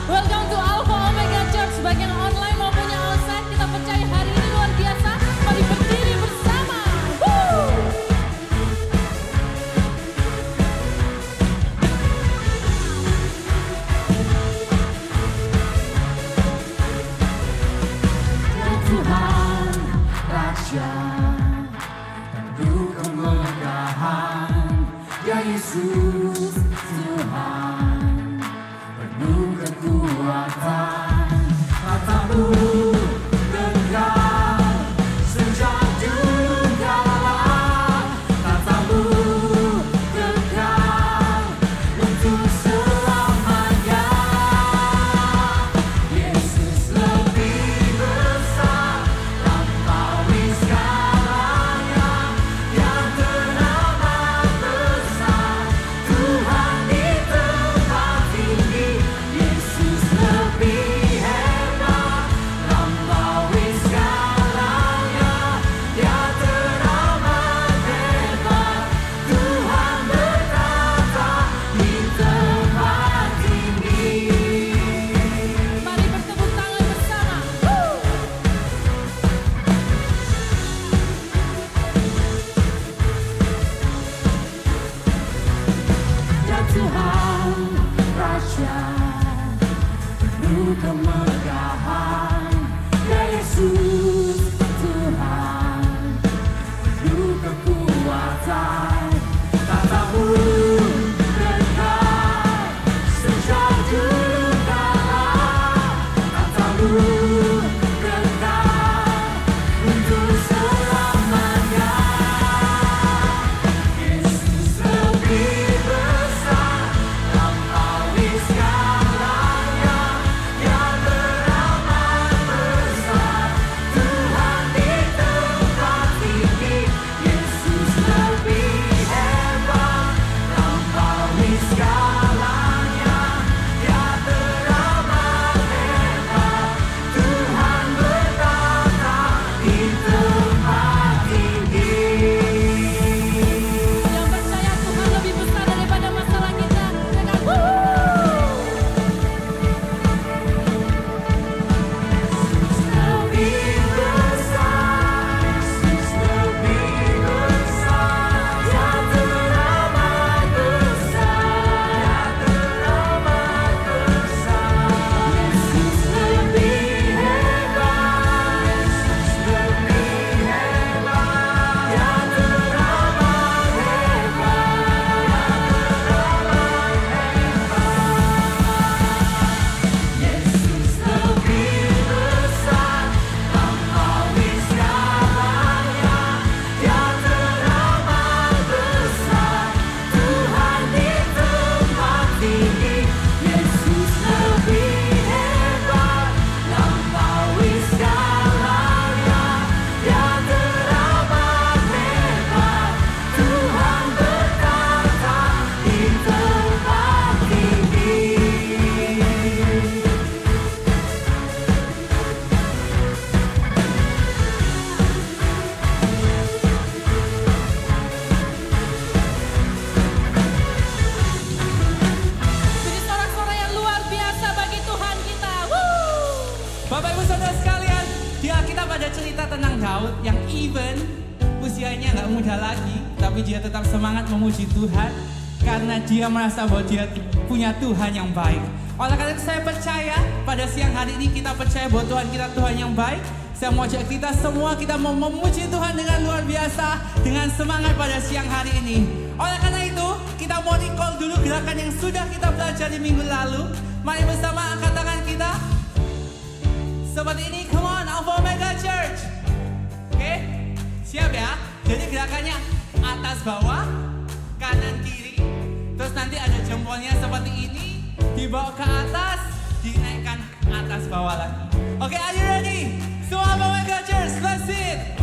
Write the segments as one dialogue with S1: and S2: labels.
S1: Welcome to Alpha Omega Church, bagian online maupun yang onsite. Kita percaya hari ini luar biasa. Mari berdiri bersama.
S2: Ya Tuhan, Raja, penuh kemegahan. Ya Yesus, Tuhan, penuh kekuatan. Kata-Mu kekal sejak dulu kala. Kata-Mu kekal untuk selamanya. Yesus lebih besar, lampaui segalanya. Yang teramat besar, Tuhan di tempat tinggi. Yesus lebih hebat, lampaui segalanya. Yang teramat hebat, Tuhan berkata di tempat tinggi.
S1: Mari bertepuk tangan bersama.
S2: Ya Tuhan, Raja, penuh kemegahan. Ya Yesus, Tuhan, penuh kekuatan. Kata-Mu kekal sejak dulu kala. Kata-Mu kekal untuk selamanya. Yesus lebih besar, lampaui segalanya. Yang teramat besar, Tuhan di tempat tinggi. Yesus lebih hebat, lampaui segalanya. Yang teramat hebat, Tuhan berkata di tempat tinggi.
S1: Yang percaya Tuhan lebih besar daripada masalah kita. Dengan
S2: Lebih besar, Yesus lebih besar. Yang teramat besar, yang teramat besar. Yesus lebih hebat, Yesus lebih hebat. Yang teramat hebat, yang teramat hebat. Yesus lebih besar, lampaui segalanya. Yang teramat besar, Tuhan di tempat tinggi. Yesus lebih hebat, lampaui segalanya. Yang teramat hebat, Tuhan berkata di tempat tinggi.
S1: Beri sorak-sorai yang luar biasa bagi Tuhan kita.
S3: Bapak Ibu Saudara sekalian, di Alkitab ada cerita tentang Daud yang even usianya nggak muda lagi, tapi dia tetap semangat memuji Tuhan karena dia merasa bahwa dia punya Tuhan yang baik. Oleh karena itu saya percaya pada siang hari ini kita percaya bahwa Tuhan kita Tuhan yang baik. Saya mau ajak kita semua kita mau memuji Tuhan dengan luar biasa dengan semangat pada siang hari ini. Oleh karena itu kita mau recall dulu gerakan yang sudah kita pelajari minggu lalu. Mari bersama angkat tangan kita. Seperti ini, come on, Alpha Omega Church. Oke, siap ya? Jadi gerakannya atas bawah, kanan kiri. Terus nanti ada jempolnya seperti ini, dibawa ke atas, dinaikkan atas bawah lagi. Oke, are you ready? Semua Alpha Omega Church, let's it.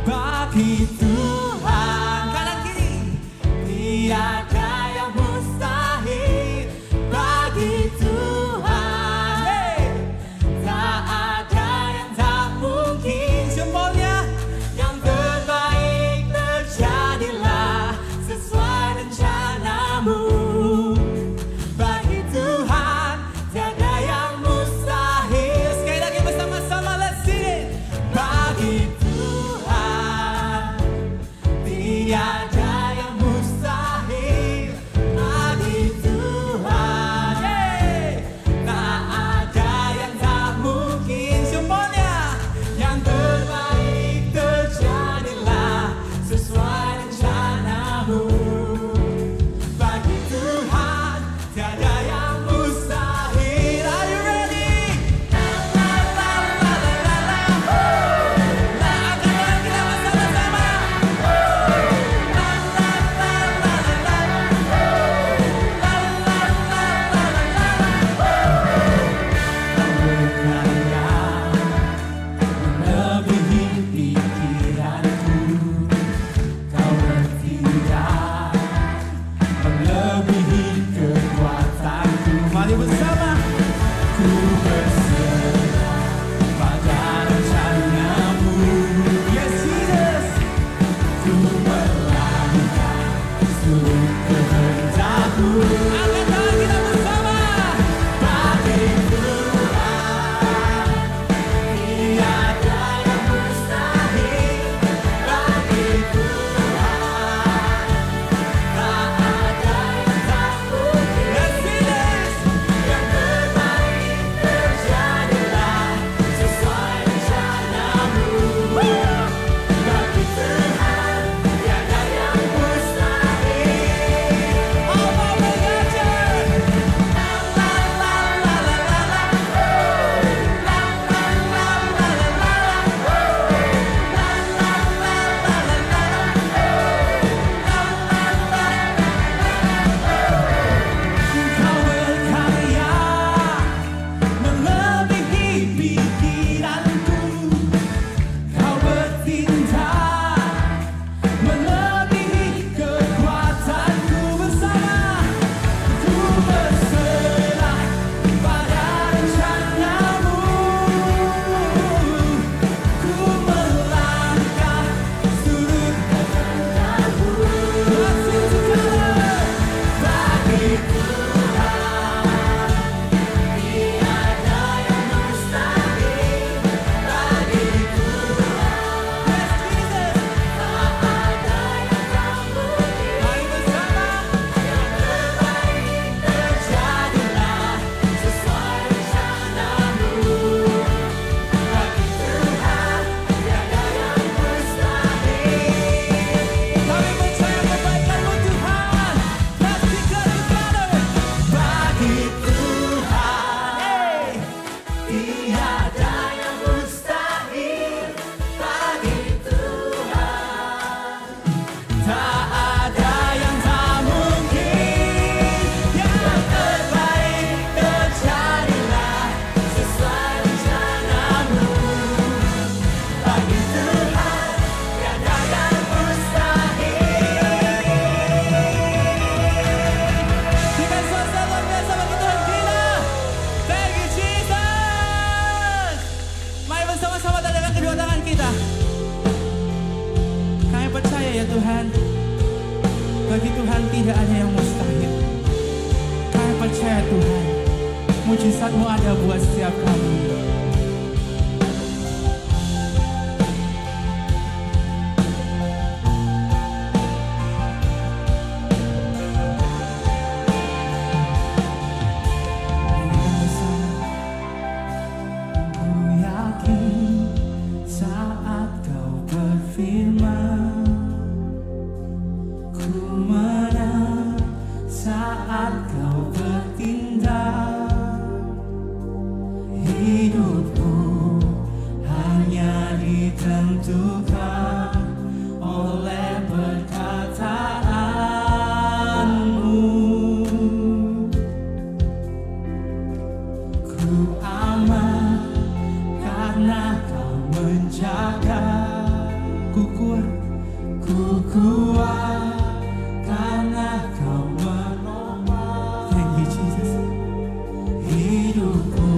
S3: Bagi Tuhan, kanan kiri, tiada yang mustahil. Bagi Tuhan, tak ada yang tak mungkin. Jempolnya yang terbaik terjadilah sesuai rencanamu. Bagi Tuhan, tiada Mari bersama. Ku berserah pada rencanamu. Yes, Jesus. Ku melangkah seluruh kehendak-Mu. Angkat tangan kita bersama. Bagi Tuhan tiada yang mustahil. Bagi Tuhan tak ada yang tak mungkin. Yes, Jesus. Yang terbaik terjadilah sesuai rencana-Mu. Bagi Tuhan tiada yang mustahil. Apa mengajar? La la la la la la. La la la la la la. La la la la la la. Kau berkarya melebihi pikiranku. Kau bertindak melebihi kekuatanku. Bersama ku berserah pada rencana-Mu. Ku melangkah surut kehendak-Mu. Masih segala bagi Tuhan tiada yang mustahil. Bagi Tuhan yes, Jesus. Tak ada yang tak mungkin. Mari bersama. Yang terbaik terjadilah sesuai rencana-Mu. Bagi Tuhan tiada yang mustahil. Kami percaya kebaikan-Mu Tuhan. Let's declare together. Bagi Tuhan tiada yang mustahil. Bagi Tuhan tak ada yang tak mungkin. Yang terbaik terjadilah sesuai rencana-Mu. Bagi Tuhan tiada yang mustahil. Berikan suasana luar biasa bagi Tuhan kita. Thank you Jesus. Mari bersama-sama tandangkan kedua tangan kita. Kami percaya ya Tuhan, bagi Tuhan tidak ada yang mustahil. Kami percaya Tuhan, mujizat-Mu ada buat setiap kami. Ku yakin saat Kau berfirman, ku menang saat Kau bertindak. Hidupku hanya ditentukan oleh perkataan-Mu. Ku aman karena Kau menjaga. Ku kuat karena Kau menopang. Thank you Jesus. Hidupku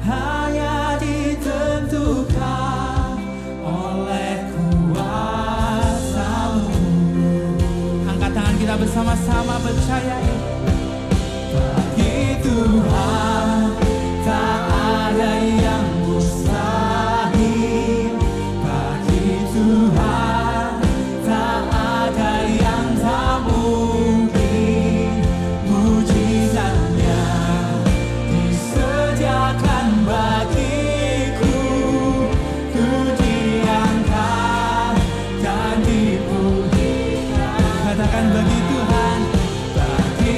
S3: hanya ditentukan oleh kuasa-Mu. Angkat tangan kita bersama-sama percayai. Bagi Tuhan tak ada yang mustahil. Bagi Tuhan tak ada yang tak mungkin. Mujizat-Nya disediakan bagiku. Ku diangkat dan dipulihkan. Katakan bagi Tuhan, bagi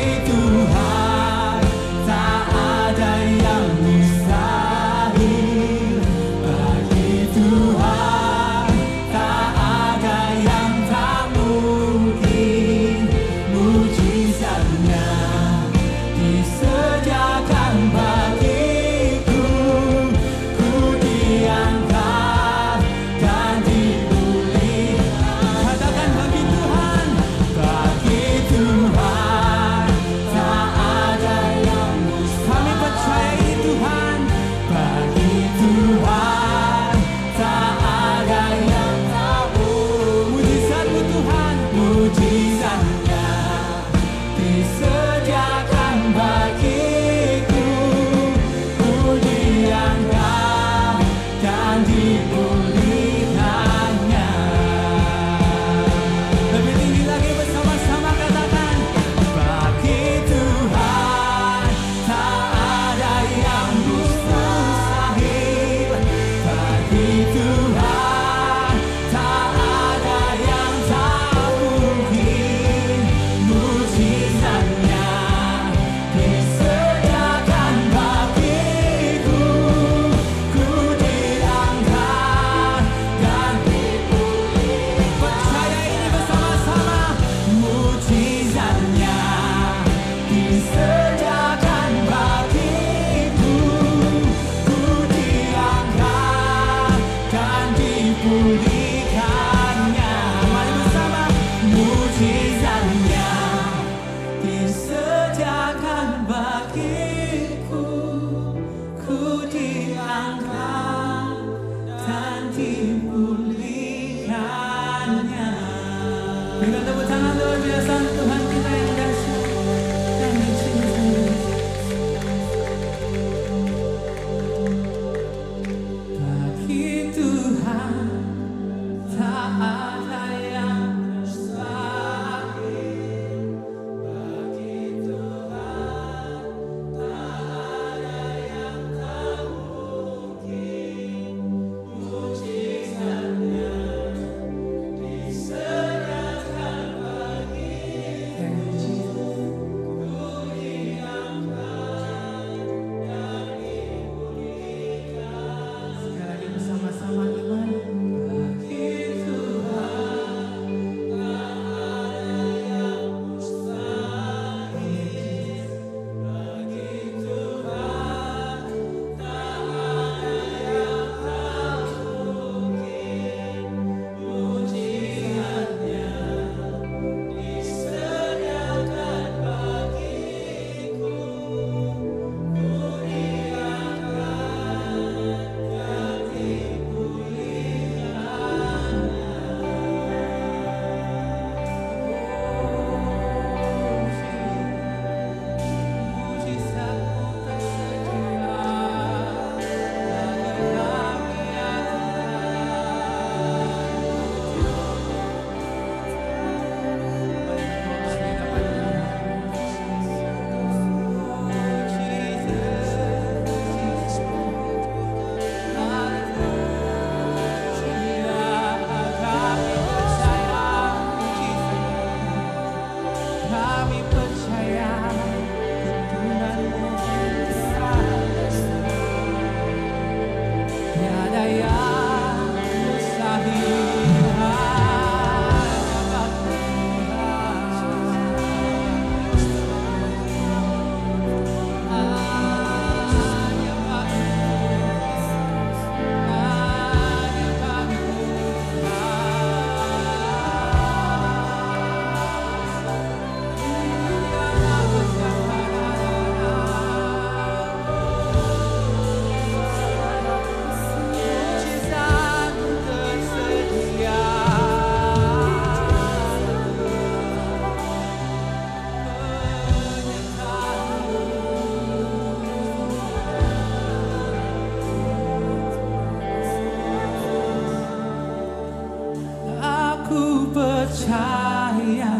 S3: percaya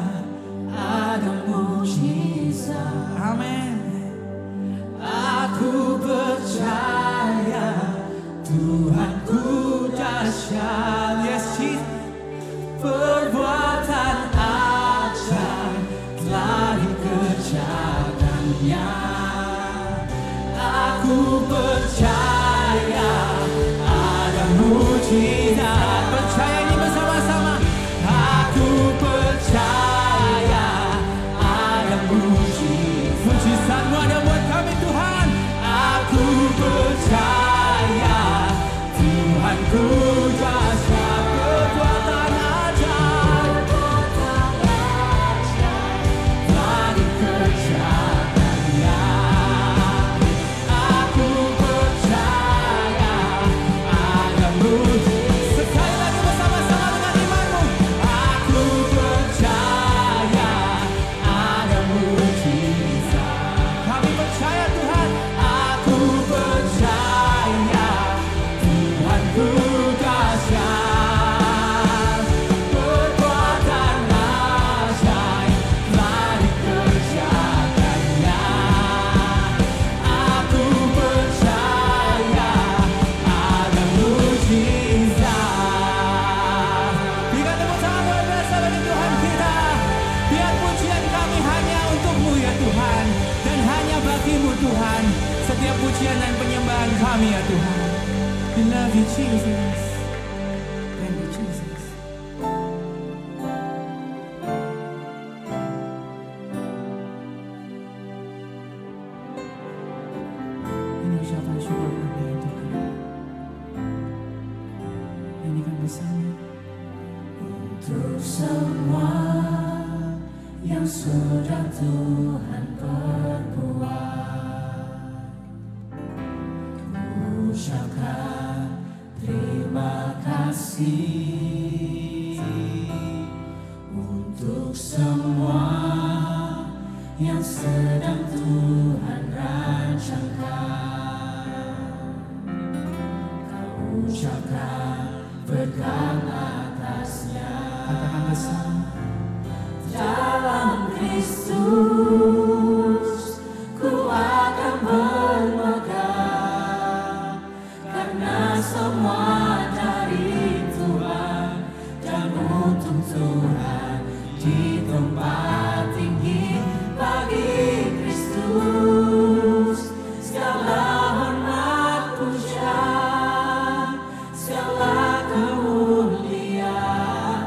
S3: ada mujizat. Amin. Aku percaya Tuhanku dahsyat. Yes, Jesus. Perbuatan ajaib telah dikerjakannya. Aku percaya ada mujizat. Percaya ini bersama-sama. Aku percaya ada mujizat. Mujizat-Mu ada buat kami Tuhan. Aku percaya Tuhanku dahsyat. Perbuatan ajaib telah dikerjakannya. Aku percaya ada mujizat. Sekali lagi bersama-sama dengan imanmu. Aku percaya ada mujizat. Kami percaya Tuhan. Aku percaya Tuhanku dahsyat. Perbuatan ajaib telah dikerjakannya. Aku percaya ada mujizat. Berikan tepuk tangan luar biasa bagi Tuhan kita. Biar pujian kami hanya untuk-Mu ya Tuhan, dan hanya bagi-Mu Tuhan. Setiap pujian dan penyembahan kami ya Tuhan. We love you Jesus. Thank you Jesus. Ini ucapan syukur kami ya Tuhan. Nyanyikan bersama. Untuk semua yang sudah Tuhan perbuat, ucapkan terima kasih. Untuk semua yang sedang Tuhan rancangkan, kau ucapkan berkat atasnya. Katakan bersama. Dalam Kristus ku akan bermegah, karena semua dari Tuhan dan untuk Tuhan. Di tempat tinggi bagi Kristus segala hormat pujian, segala kemuliaan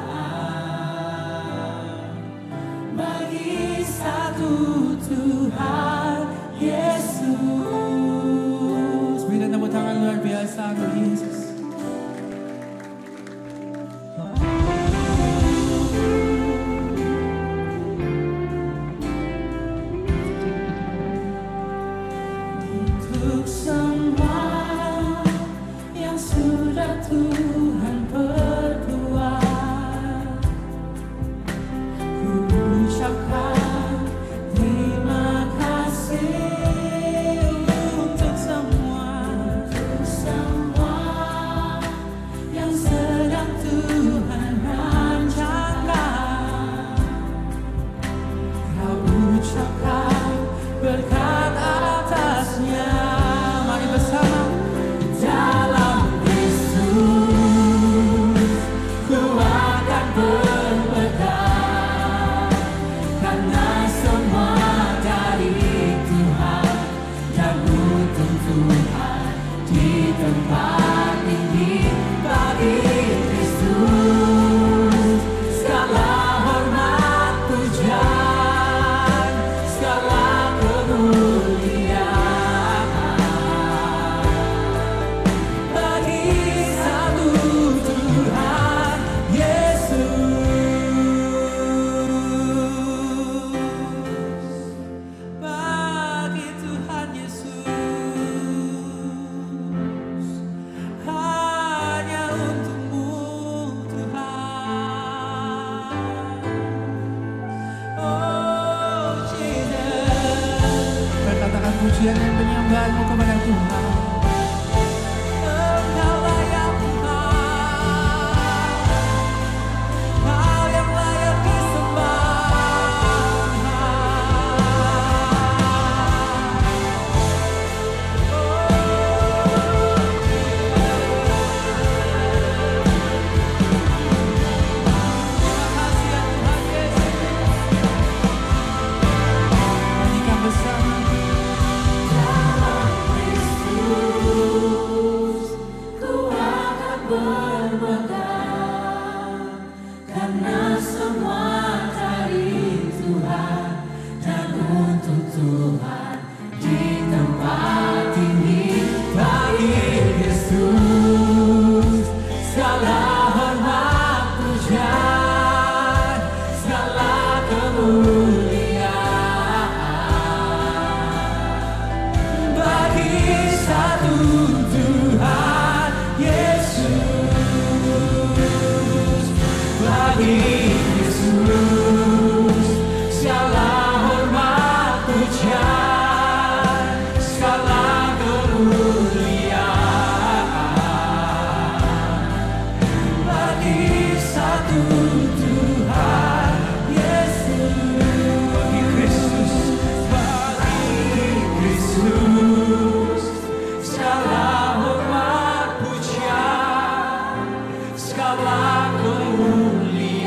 S3: bagi satu Tuhan Yesus. Berikan tepuk tangan luar biasa untuk Yesus. Untuk semua yang sudah Tuhan perbuat, ku ucapkan terima kasih. Untuk semua yang sedang Tuhan rancangkan, kau ucapkan berkat atasnya. Mari bersama. Dalam Kristus ku akan bermegah, karena semua dari Tuhan dan untuk Tuhan. Di tempat tinggi bagi Kristus segala hormat pujian, segala kemuliaan bagi satu Tuhan Yesus. Bagi Tuhan Yesus, hanya untuk-Mu Tuhan. Oh Jesus, berkatakan pujian dan penyembahan-Mu kepada Tuhan. Engkaulah yang Tuhan, Kau yang layak
S2: Yesus, segala hormat pujian, segala kemuliaan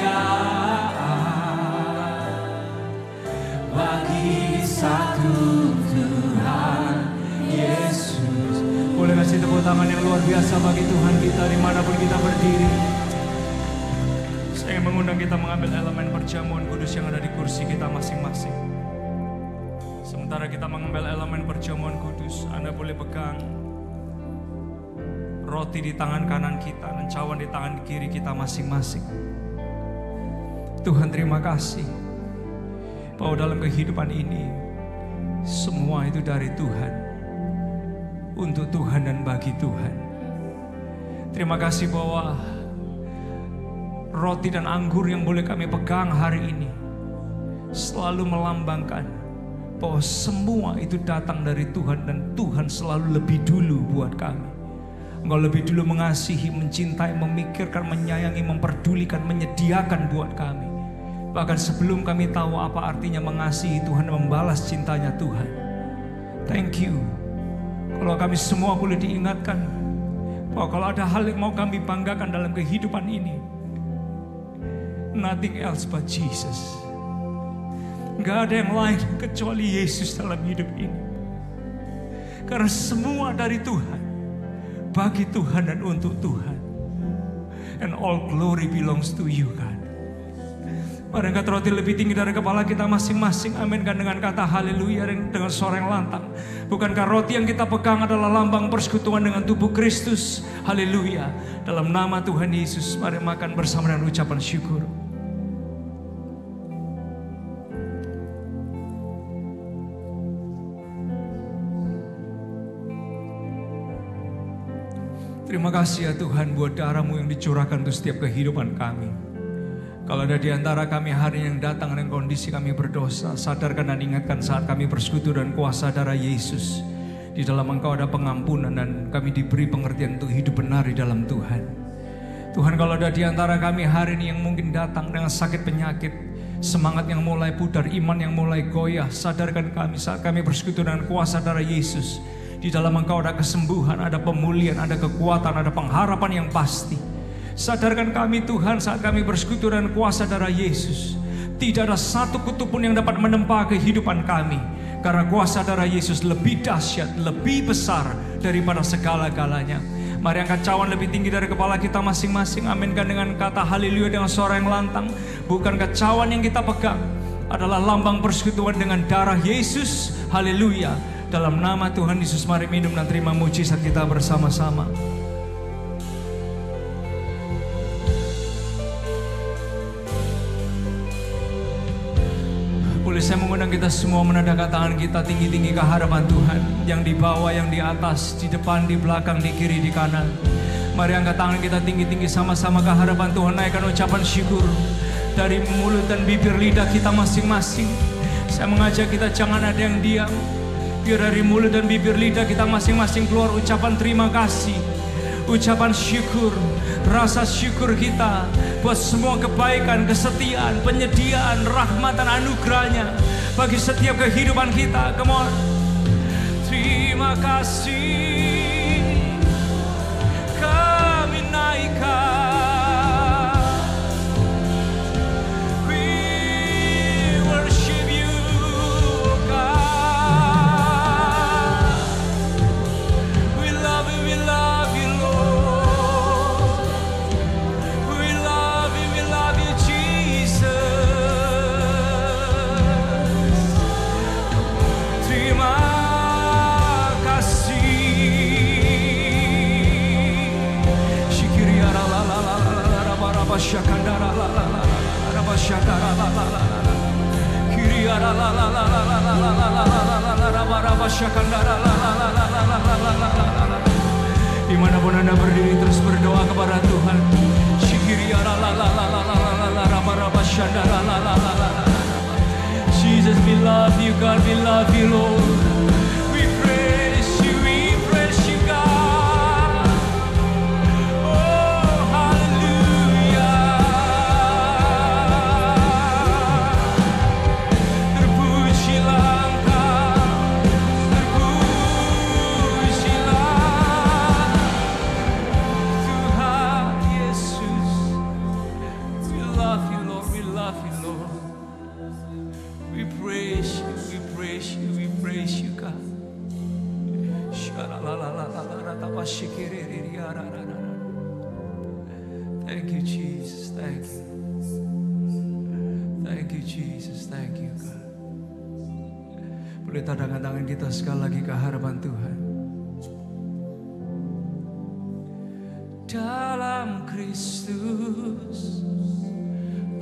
S2: bagi satu Tuhan Yesus. Boleh kasih tepuk tangan yang luar biasa bagi Tuhan kita dimanapun kita berdiri. Saya mengundang kita mengambil elemen perjamuan kudus yang ada di kursi kita masing-masing. Sementara kita mengambil elemen perjamuan kudus, Anda boleh pegang roti di tangan kanan kita dan cawan di tangan kiri kita masing-masing. Tuhan, terima kasih bahwa dalam kehidupan ini semua itu dari Tuhan, untuk Tuhan dan bagi Tuhan. Terima kasih bahwa roti dan anggur yang boleh kami pegang hari ini selalu melambangkan bahwa semua itu datang dari Tuhan dan Tuhan selalu lebih dulu buat kami. Engkau lebih dulu mengasihi, mencintai, memikirkan, menyayangi, memperdulikan, menyediakan buat kami. Bahkan sebelum kami tahu apa artinya mengasihi Tuhan, membalas cintanya Tuhan. Thank you. Kalau kami semua boleh diingatkan bahwa kalau ada hal yang mau kami banggakan dalam kehidupan ini, nothing else but Jesus. Gak ada yang lain kecuali Yesus dalam hidup ini. Karena semua dari Tuhan, bagi Tuhan dan untuk Tuhan. And all glory belongs to you, God. Mari angkat roti lebih tinggi dari kepala kita masing-masing. Aminkan dengan kata haleluya dengan suara yang lantang. Bukankah roti yang kita pegang adalah lambang persekutuan dengan tubuh Kristus? Haleluya. Dalam nama Tuhan Yesus, mari makan bersama dengan ucapan syukur. Terima kasih ya Tuhan buat darah-Mu yang dicurahkan untuk setiap kehidupan kami. Kalau ada di antara kami hari yang datang dengan kondisi kami berdosa, sadarkan dan ingatkan saat kami bersekutu dan kuasa darah Yesus. Di dalam Engkau ada pengampunan dan kami diberi pengertian untuk hidup benar di dalam Tuhan. Tuhan, kalau ada di antara kami hari ini yang mungkin datang dengan sakit penyakit, semangat yang mulai pudar, iman yang mulai goyah, sadarkan kami saat kami bersekutu dengan kuasa darah Yesus. Di dalam Engkau ada kesembuhan, ada pemulihan, ada kekuatan, ada pengharapan yang pasti. Sadarkan kami Tuhan saat kami bersekutu dengan kuasa darah Yesus. Tidak ada satu kutu pun yang dapat menempa kehidupan kami. Karena kuasa darah Yesus lebih dahsyat, lebih besar daripada segala-galanya. Mari angkat cawan lebih tinggi dari kepala kita masing-masing. Aminkan dengan kata haleluya dengan suara yang lantang. Bukankah cawan yang kita pegang adalah lambang persekutuan dengan darah Yesus? Haleluya. Dalam nama Tuhan Yesus, mari minum dan terima mujizat kita bersama-sama. Boleh saya mengundang kita semua menadahkan tangan kita tinggi-tinggi ke hadapan Tuhan. Yang di bawah, yang di atas, di depan, di belakang, di kiri, di kanan. Mari angkat tangan kita tinggi-tinggi sama-sama ke hadapan Tuhan. Naikkan ucapan syukur dari mulut dan bibir lidah kita masing-masing. Saya mengajak kita jangan ada yang diam. Biar dari mulut dan bibir lidah kita masing-masing keluar ucapan terima kasih, ucapan syukur, rasa syukur kita buat semua kebaikan, kesetiaan, penyediaan, rahmat dan anugerahnya bagi setiap kehidupan kita. Come on. Terima kasih kami naikkan. Dimanapun Anda berdiri terus berdoa kepada Tuhan. Jesus, we love you, God, we love you, Lord. We praise you, God. Oh, hallelujah. Terpujilah Engkau, terpujilah Thank you, Jesus. Thank you. Thank you, Jesus. Thank you, God. Boleh tadangkan tangan kita sekali lagi ke hadapan Tuhan. Dalam Kristus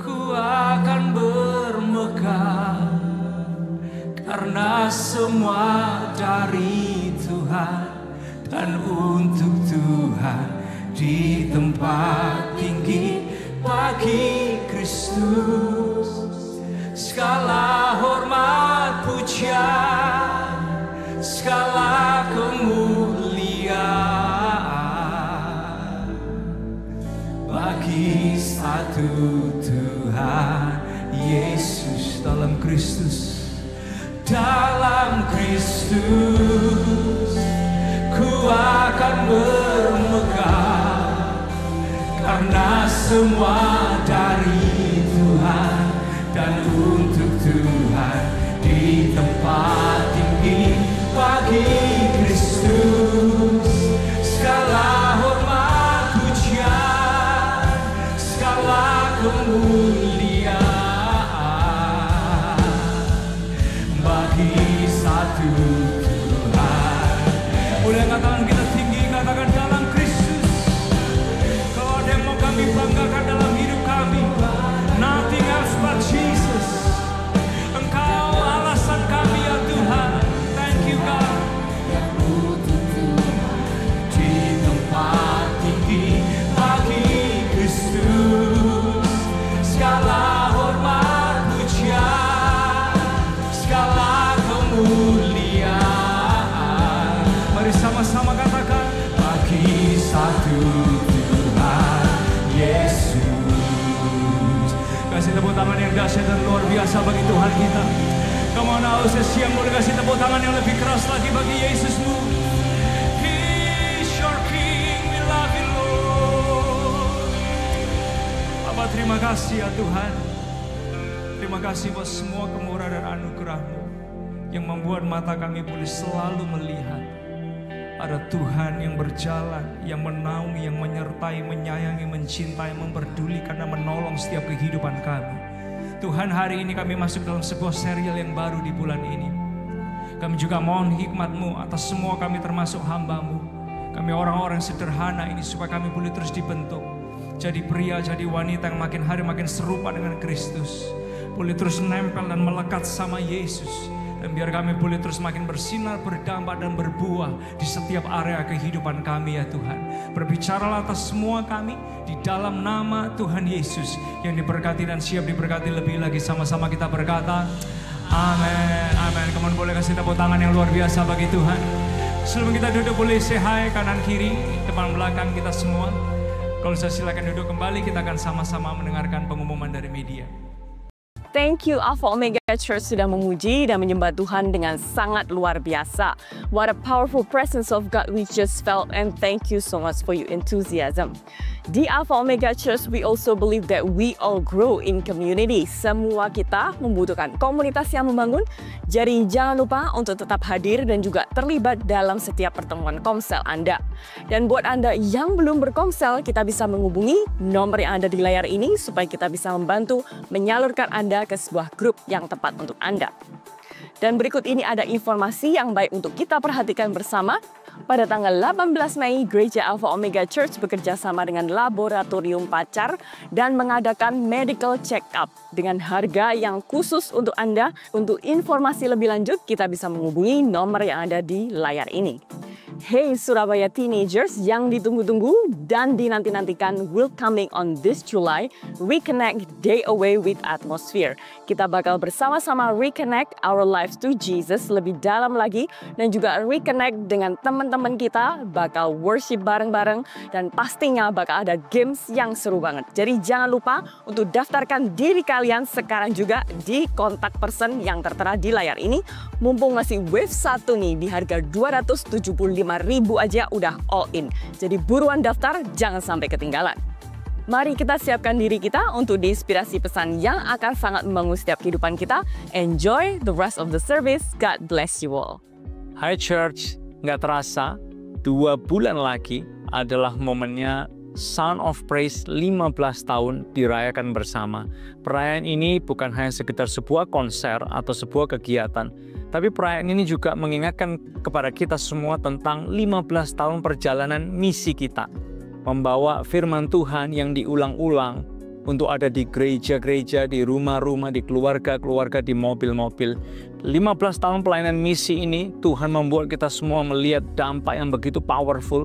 S2: ku akan bermegah, karena semua dari Tuhan dan untuk Tuhan. Di tempat tinggi bagi Kristus segala hormat pujian, segala kemuliaan bagi satu Tuhan Yesus. Dalam Kristus, dalam Kristus ku akan bermegah, karena semua dari Tuhan dan untuk Tuhan. Di tempat tinggi bagi Kristus segala hormat pujian, segala kemuliaan bagi satu Tuhan. Boleh katakan kita tinggi, katakan dalam Kristus. Kalau ada yang mau kami banggakan dalam hidup kami, nothing else but Jesus. Engkau alasan kami ya Tuhan. Thank you God. Di tempat tinggi bagi Kristus segala hormat pujian, segala kemuliaan. Mari sama-sama katakan bagi satu Tuhan Yesus. Kasih tepuk tangan yang dahsyat dan luar biasa bagi Tuhan kita. Come on now, sesiang boleh kasih tepuk tangan yang lebih keras lagi bagi Yesusmu. He's your King, we love you Lord. Bapa, terima kasih ya Tuhan. Terima kasih buat semua kemurahan dan anugerah-Mu yang membuat mata kami boleh selalu melihat ada Tuhan yang berjalan, yang menaungi, yang menyertai, menyayangi, mencintai, memperdulikan dan menolong setiap kehidupan kami. Tuhan, hari ini kami masuk dalam sebuah serial yang baru di bulan ini. Kami juga mohon hikmat-Mu atas semua kami termasuk hamba-Mu. Kami orang-orang sederhana ini supaya kami boleh terus dibentuk. Jadi pria, jadi wanita yang makin hari makin serupa dengan Kristus. Boleh terus nempel dan melekat sama Yesus. Dan biar kami boleh terus makin bersinar, berdampak dan berbuah di setiap area kehidupan kami ya Tuhan. Berbicaralah atas semua kami di dalam nama Tuhan Yesus yang diberkati dan siap diberkati lebih lagi. Sama-sama kita berkata, amin, amin. Kemudian boleh kasih tepuk tangan yang luar biasa bagi Tuhan. Sebelum kita duduk boleh say hi kanan kiri, depan belakang kita semua. Kalau saya silakan duduk kembali, kita akan sama-sama mendengarkan pengumuman dari media.
S4: Thank you Alpha Omega Church sudah memuji dan menyembah Tuhan dengan sangat luar biasa. What a powerful presence of God we just felt, and thank you so much for your enthusiasm. Di Alpha Omega Church, we also believe that we all grow in community. Semua kita membutuhkan komunitas yang membangun. Jadi jangan lupa untuk tetap hadir dan juga terlibat dalam setiap pertemuan komsel Anda. Dan buat Anda yang belum berkomsel, kita bisa menghubungi nomor yang ada di layar ini supaya kita bisa membantu menyalurkan Anda ke sebuah grup yang tepat untuk Anda. Dan berikut ini ada informasi yang baik untuk kita perhatikan bersama. Pada tanggal 18 Mei, Gereja Alpha Omega Church bekerja sama dengan Laboratorium Pacar dan mengadakan medical check-up dengan harga yang khusus untuk Anda. Untuk informasi lebih lanjut, kita bisa menghubungi nomor yang ada di layar ini. Hey Surabaya teenagers yang ditunggu-tunggu dan dinanti-nantikan will coming on this July, Reconnect Day Away with Atmosphere. Kita bakal bersama-sama reconnect our lives to Jesus lebih dalam lagi dan juga reconnect dengan teman-teman kita, bakal worship bareng-bareng dan pastinya bakal ada games yang seru banget. Jadi jangan lupa untuk daftarkan diri kalian sekarang juga di kontak person yang tertera di layar ini. Mumpung masih wave 1 nih di harga 275.000 aja udah all in. Jadi buruan daftar, jangan sampai ketinggalan. Mari kita siapkan diri kita untuk diinspirasi pesan yang akan sangat membangun setiap kehidupan kita. Enjoy the rest of the service. God bless you all.
S5: Hi church, nggak terasa 2 bulan lagi adalah momennya Sound of Praise 15 tahun dirayakan bersama. Perayaan ini bukan hanya sekedar sebuah konser atau sebuah kegiatan, tapi perayaan ini juga mengingatkan kepada kita semua tentang 15 tahun perjalanan misi kita. Membawa firman Tuhan yang diulang-ulang untuk ada di gereja-gereja, di rumah-rumah, di keluarga-keluarga, di mobil-mobil. 15 tahun pelayanan misi ini, Tuhan membuat kita semua melihat dampak yang begitu powerful.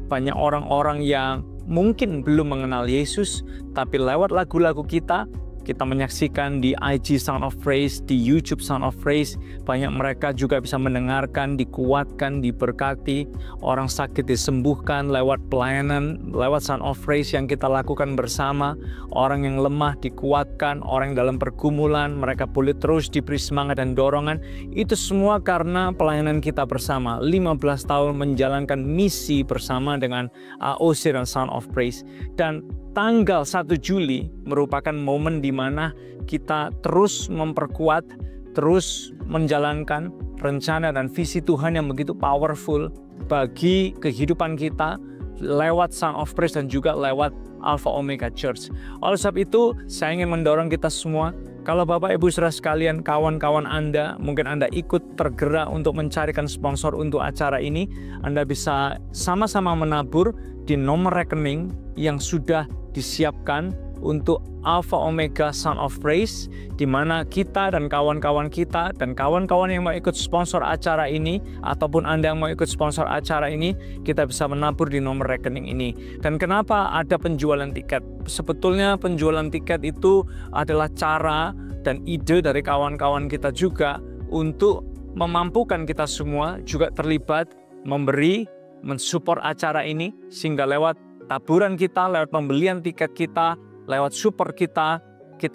S5: Banyak orang-orang yang mungkin belum mengenal Yesus, tapi lewat lagu-lagu kita menyaksikan di IG Sound of Praise, di YouTube Sound of Praise, banyak mereka juga bisa mendengarkan, dikuatkan, diberkati, orang sakit disembuhkan lewat pelayanan, lewat Sound of Praise yang kita lakukan bersama, orang yang lemah dikuatkan, orang yang dalam pergumulan, mereka boleh terus diberi semangat dan dorongan. Itu semua karena pelayanan kita bersama, 15 tahun menjalankan misi bersama dengan AOC dan Sound of Praise. Dan tanggal 1 Juli merupakan momen di mana kita terus memperkuat, terus menjalankan rencana dan visi Tuhan yang begitu powerful bagi kehidupan kita lewat Sound of Praise dan juga lewat Alpha Omega Church. Oleh sebab itu, saya ingin mendorong kita semua, kalau Bapak Ibu Saudara sekalian, kawan-kawan Anda, mungkin Anda ikut tergerak untuk mencarikan sponsor untuk acara ini, Anda bisa sama-sama menabur di nomor rekening yang sudah disiapkan untuk Alpha Omega Sound of Praise, di mana kita dan kawan-kawan kita dan kawan-kawan yang mau ikut sponsor acara ini ataupun Anda yang mau ikut sponsor acara ini, kita bisa menabur di nomor rekening ini. Dan kenapa ada penjualan tiket? Sebetulnya penjualan tiket itu adalah cara dan ide dari kawan-kawan kita juga untuk memampukan kita semua juga terlibat memberi, mensupport acara ini, sehingga lewat taburan kita, lewat pembelian tiket kita, lewat support kita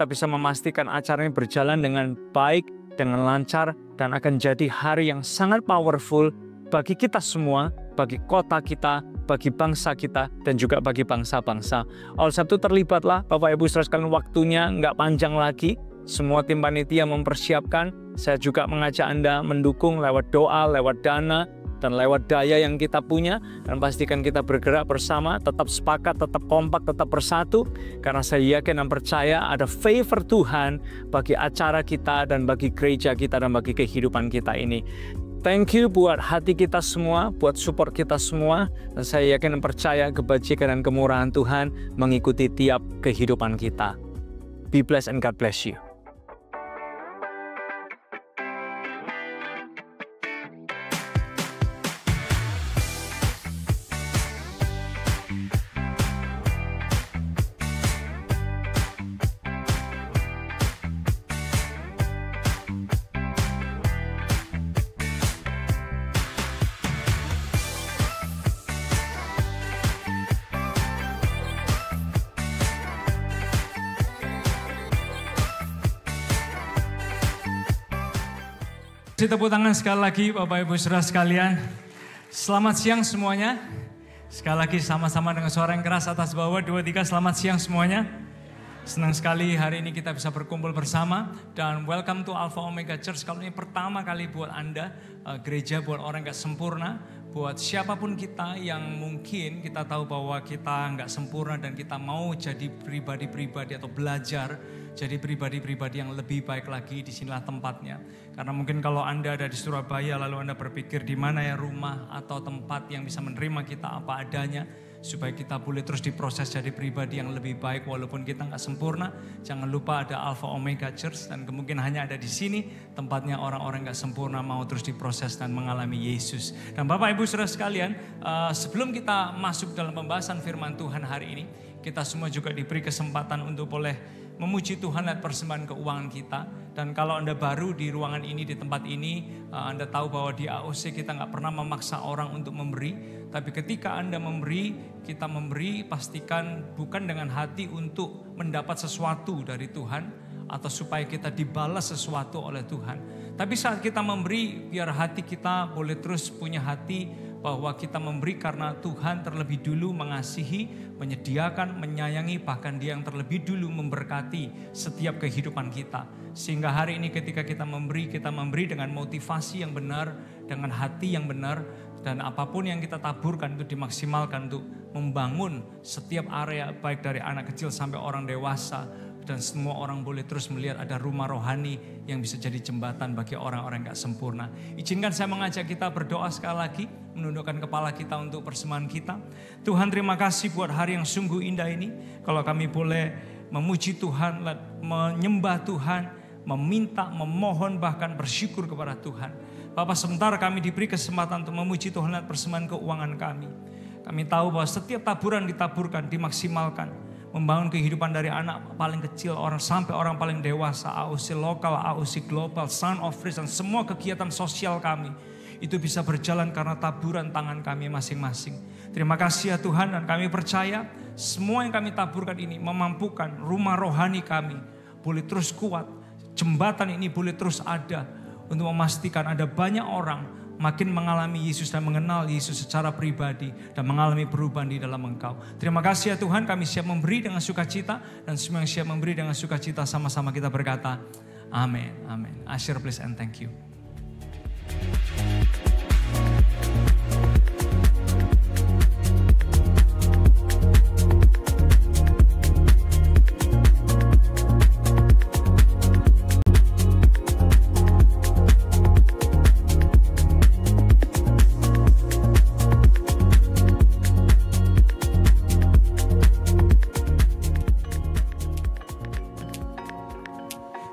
S5: bisa memastikan acara ini berjalan dengan baik, dengan lancar, dan akan jadi hari yang sangat powerful bagi kita semua, bagi kota kita, bagi bangsa kita, dan juga bagi bangsa-bangsa. Oleh sebab itu terlibatlah, Bapak Ibu Saudara sekalian, waktunya nggak panjang lagi. Semua tim panitia mempersiapkan. Saya juga mengajak Anda mendukung lewat doa, lewat dana, dan lewat daya yang kita punya, dan pastikan kita bergerak bersama, tetap sepakat, tetap kompak, tetap bersatu, karena saya yakin dan percaya ada favor Tuhan bagi acara kita dan bagi gereja kita dan bagi kehidupan kita ini. Thank you buat hati kita semua, buat support kita semua, dan saya yakin dan percaya kebajikan dan kemurahan Tuhan mengikuti tiap kehidupan kita. Be blessed and God bless you.
S2: Tepuk tangan sekali lagi Bapak Ibu Saudara sekalian. Selamat siang semuanya. Sekali lagi sama-sama dengan suara yang keras atas bawah, 2, 3, selamat siang semuanya. Senang sekali hari ini kita bisa berkumpul bersama. Dan welcome to Alpha Omega Church. Kalau ini pertama kali buat Anda, gereja buat orang gak sempurna. Buat siapapun kita yang mungkin kita tahu bahwa kita nggak sempurna dan kita mau jadi pribadi-pribadi atau belajar jadi pribadi-pribadi yang lebih baik lagi, disinilah tempatnya. Karena mungkin kalau Anda ada di Surabaya lalu Anda berpikir di mana ya rumah atau tempat yang bisa menerima kita apa adanya, supaya kita boleh terus diproses jadi pribadi yang lebih baik walaupun kita nggak sempurna. Jangan lupa ada Alpha Omega Church, dan kemungkinan hanya ada di sini tempatnya orang-orang nggak sempurna mau terus diproses dan mengalami Yesus. Dan Bapak Ibu Saudara sekalian, sebelum kita masuk dalam pembahasan firman Tuhan hari ini, kita semua juga diberi kesempatan untuk boleh memuji Tuhan lewat persembahan keuangan kita. Dan kalau Anda baru di ruangan ini, di tempat ini, Anda tahu bahwa di AOC kita nggak pernah memaksa orang untuk memberi. Tapi ketika Anda memberi, kita memberi pastikan bukan dengan hati untuk mendapat sesuatu dari Tuhan atau supaya kita dibalas sesuatu oleh Tuhan. Tapi saat kita memberi, biar hati kita boleh terus punya hati bahwa kita memberi karena Tuhan terlebih dulu mengasihi, menyediakan, menyayangi, bahkan Dia yang terlebih dulu memberkati setiap kehidupan kita. Sehingga hari ini ketika kita memberi dengan motivasi yang benar, dengan hati yang benar, Dan apapun yang kita taburkan itu dimaksimalkan untuk membangun setiap area, baik dari anak kecil sampai orang dewasa. Dan semua orang boleh terus melihat ada rumah rohani yang bisa jadi jembatan bagi orang-orang yang gak sempurna. Izinkan saya mengajak kita berdoa sekali lagi, menundukkan kepala kita untuk persembahan kita. Tuhan, terima kasih buat hari yang sungguh indah ini. Kalau kami boleh memuji Tuhan, menyembah Tuhan, meminta, memohon, bahkan bersyukur kepada Tuhan. Bapak, sebentar kami diberi kesempatan untuk memuji Tuhan lewat persembahan keuangan kami. Kami tahu bahwa setiap taburan ditaburkan, dimaksimalkan. Membangun kehidupan dari anak paling kecil orang sampai orang paling dewasa, AOC lokal, AOC global, Son of Praise, dan semua kegiatan sosial kami. Itu bisa berjalan karena taburan tangan kami masing-masing. Terima kasih ya Tuhan, dan kami percaya semua yang kami taburkan ini memampukan rumah rohani kami boleh terus kuat. Jembatan ini boleh terus ada untuk memastikan ada banyak orang makin mengalami Yesus dan mengenal Yesus secara pribadi dan mengalami perubahan di dalam Engkau. Terima kasih ya Tuhan, kami siap memberi dengan sukacita, dan semua yang siap memberi dengan sukacita sama-sama kita berkata amin, amin. Asher, please and thank you.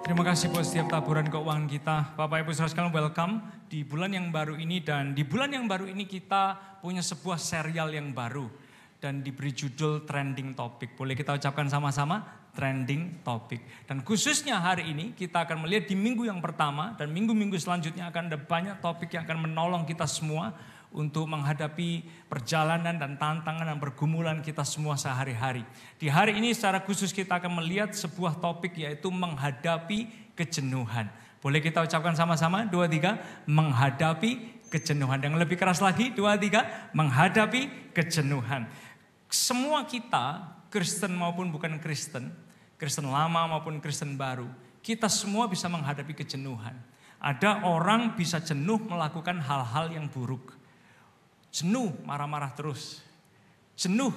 S2: Terima kasih buat setiap taburan keuangan kita. Bapak Ibu Saudara sekalian, welcome di bulan yang baru ini. Dan di bulan yang baru ini kita punya sebuah serial yang baru. Dan diberi judul Trending Topic. Boleh kita ucapkan sama-sama? Trending Topic. Dan khususnya hari ini kita akan melihat di minggu yang pertama. Dan minggu-minggu selanjutnya akan ada banyak topik yang akan menolong kita semua untuk menghadapi perjalanan dan tantangan dan pergumulan kita semua sehari-hari. Di hari ini secara khusus kita akan melihat sebuah topik, yaitu menghadapi kejenuhan. Boleh kita ucapkan sama-sama? 2, 3, menghadapi kejenuhan. Yang lebih keras lagi, 2, 3, menghadapi kejenuhan. Semua kita, Kristen maupun bukan Kristen, Kristen lama maupun Kristen baru, kita semua bisa menghadapi kejenuhan. Ada orang bisa jenuh melakukan hal-hal yang buruk. Jenuh marah-marah terus. Jenuh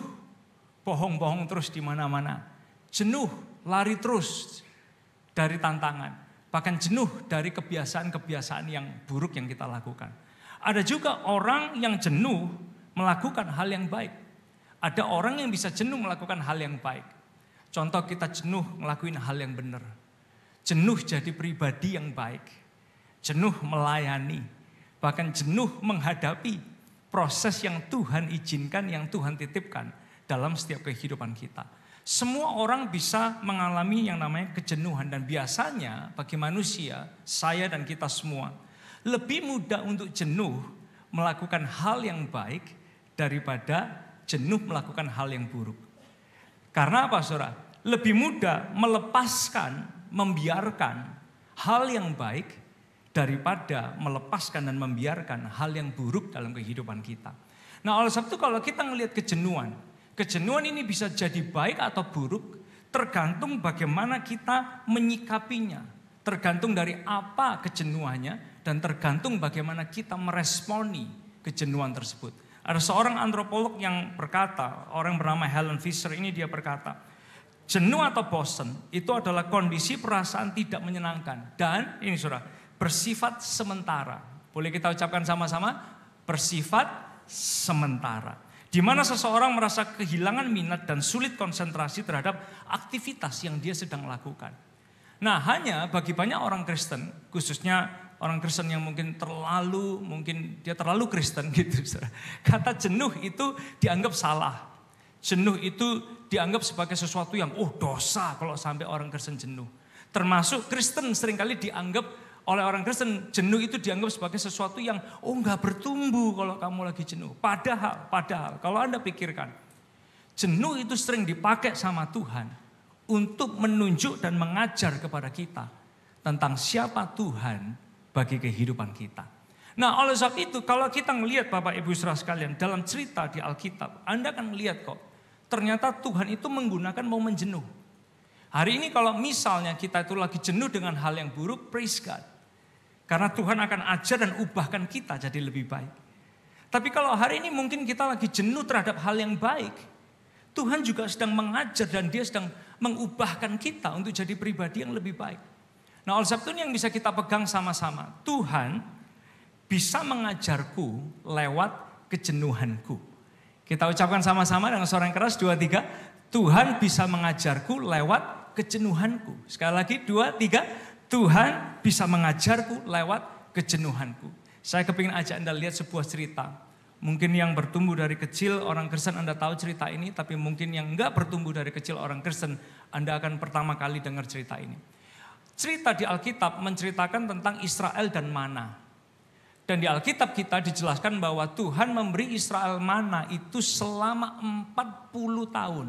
S2: bohong-bohong terus di mana-mana. Jenuh lari terus dari tantangan. Bahkan jenuh dari kebiasaan-kebiasaan yang buruk yang kita lakukan. Ada juga orang yang jenuh melakukan hal yang baik. Ada orang yang bisa jenuh melakukan hal yang baik. Contoh, kita jenuh ngelakuin hal yang benar. Jenuh jadi pribadi yang baik. Jenuh melayani. Bahkan jenuh menghadapi proses yang Tuhan izinkan, yang Tuhan titipkan dalam setiap kehidupan kita. Semua orang bisa mengalami yang namanya kejenuhan. Dan biasanya bagi manusia, saya dan kita semua, lebih mudah untuk jenuh melakukan hal yang baik daripada jenuh melakukan hal yang buruk. Karena apa saudara? Lebih mudah melepaskan, membiarkan hal yang baik daripada melepaskan dan membiarkan hal yang buruk dalam kehidupan kita. Nah, oleh sebab itu kalau kita melihat kejenuhan ini bisa jadi baik atau buruk, tergantung bagaimana kita menyikapinya. Tergantung dari apa kejenuhannya, dan tergantung bagaimana kita meresponi kejenuhan tersebut. Ada seorang antropolog yang berkata, orang bernama Helen Fisher ini, dia berkata, jenuh atau bosan itu adalah kondisi perasaan tidak menyenangkan. Dan ini saudara, bersifat sementara. Boleh kita ucapkan sama-sama? Bersifat sementara. Di mana seseorang merasa kehilangan minat dan sulit konsentrasi terhadap aktivitas yang dia sedang lakukan. Nah, hanya bagi banyak orang Kristen, khususnya orang Kristen yang mungkin dia terlalu Kristen gitu. Kata jenuh itu dianggap salah. Jenuh itu dianggap sebagai sesuatu yang dosa kalau sampai orang Kristen jenuh. Termasuk Kristen seringkali dianggap oleh orang Kristen, jenuh itu dianggap sebagai sesuatu yang nggak bertumbuh kalau kamu lagi jenuh. Padahal kalau Anda pikirkan, jenuh itu sering dipakai sama Tuhan untuk menunjuk dan mengajar kepada kita tentang siapa Tuhan bagi kehidupan kita. Nah, oleh sebab itu kalau kita melihat Bapak Ibu Saudara sekalian dalam cerita di Alkitab, Anda akan melihat kok ternyata Tuhan itu menggunakan momen jenuh. Hari ini kalau misalnya kita itu lagi jenuh dengan hal yang buruk, praise God. Karena Tuhan akan ajar dan ubahkan kita jadi lebih baik. Tapi kalau hari ini mungkin kita lagi jenuh terhadap hal yang baik, Tuhan juga sedang mengajar dan dia sedang mengubahkan kita untuk jadi pribadi yang lebih baik. Nah, Alkitab ini yang bisa kita pegang sama-sama. Tuhan bisa mengajarku lewat kejenuhanku. Kita ucapkan sama-sama dengan suara yang keras, 2, 3. Tuhan bisa mengajarku lewat kejenuhanku. Sekali lagi, 2, 3. Tuhan bisa mengajarku lewat kejenuhanku. Saya kepingin ajak Anda lihat sebuah cerita. Mungkin yang bertumbuh dari kecil orang Kristen Anda tahu cerita ini, tapi mungkin yang enggak bertumbuh dari kecil orang Kristen Anda akan pertama kali dengar cerita ini. Cerita di Alkitab menceritakan tentang Israel dan mana. Dan di Alkitab kita dijelaskan bahwa Tuhan memberi Israel mana itu selama 40 tahun.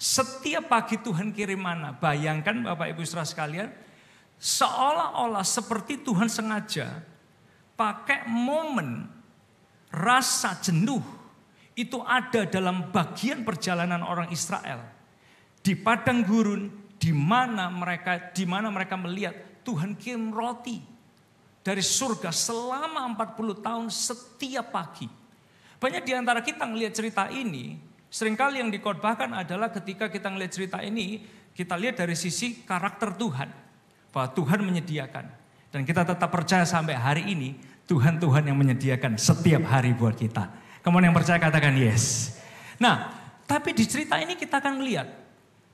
S2: Setiap pagi Tuhan kirim mana. Bayangkan Bapak Ibu Saudara sekalian, seolah-olah seperti Tuhan sengaja pakai momen rasa jenuh itu ada dalam bagian perjalanan orang Israel di padang gurun, di mana mereka melihat Tuhan kirim roti dari surga selama 40 tahun setiap pagi. Banyak di antara kita melihat cerita ini, seringkali yang dikhotbahkan adalah ketika kita melihat cerita ini, kita lihat dari sisi karakter Tuhan, bahwa Tuhan menyediakan, dan kita tetap percaya sampai hari ini Tuhan yang menyediakan setiap hari buat kita. Kemudian yang percaya katakan yes. Nah, tapi di cerita ini kita akan melihat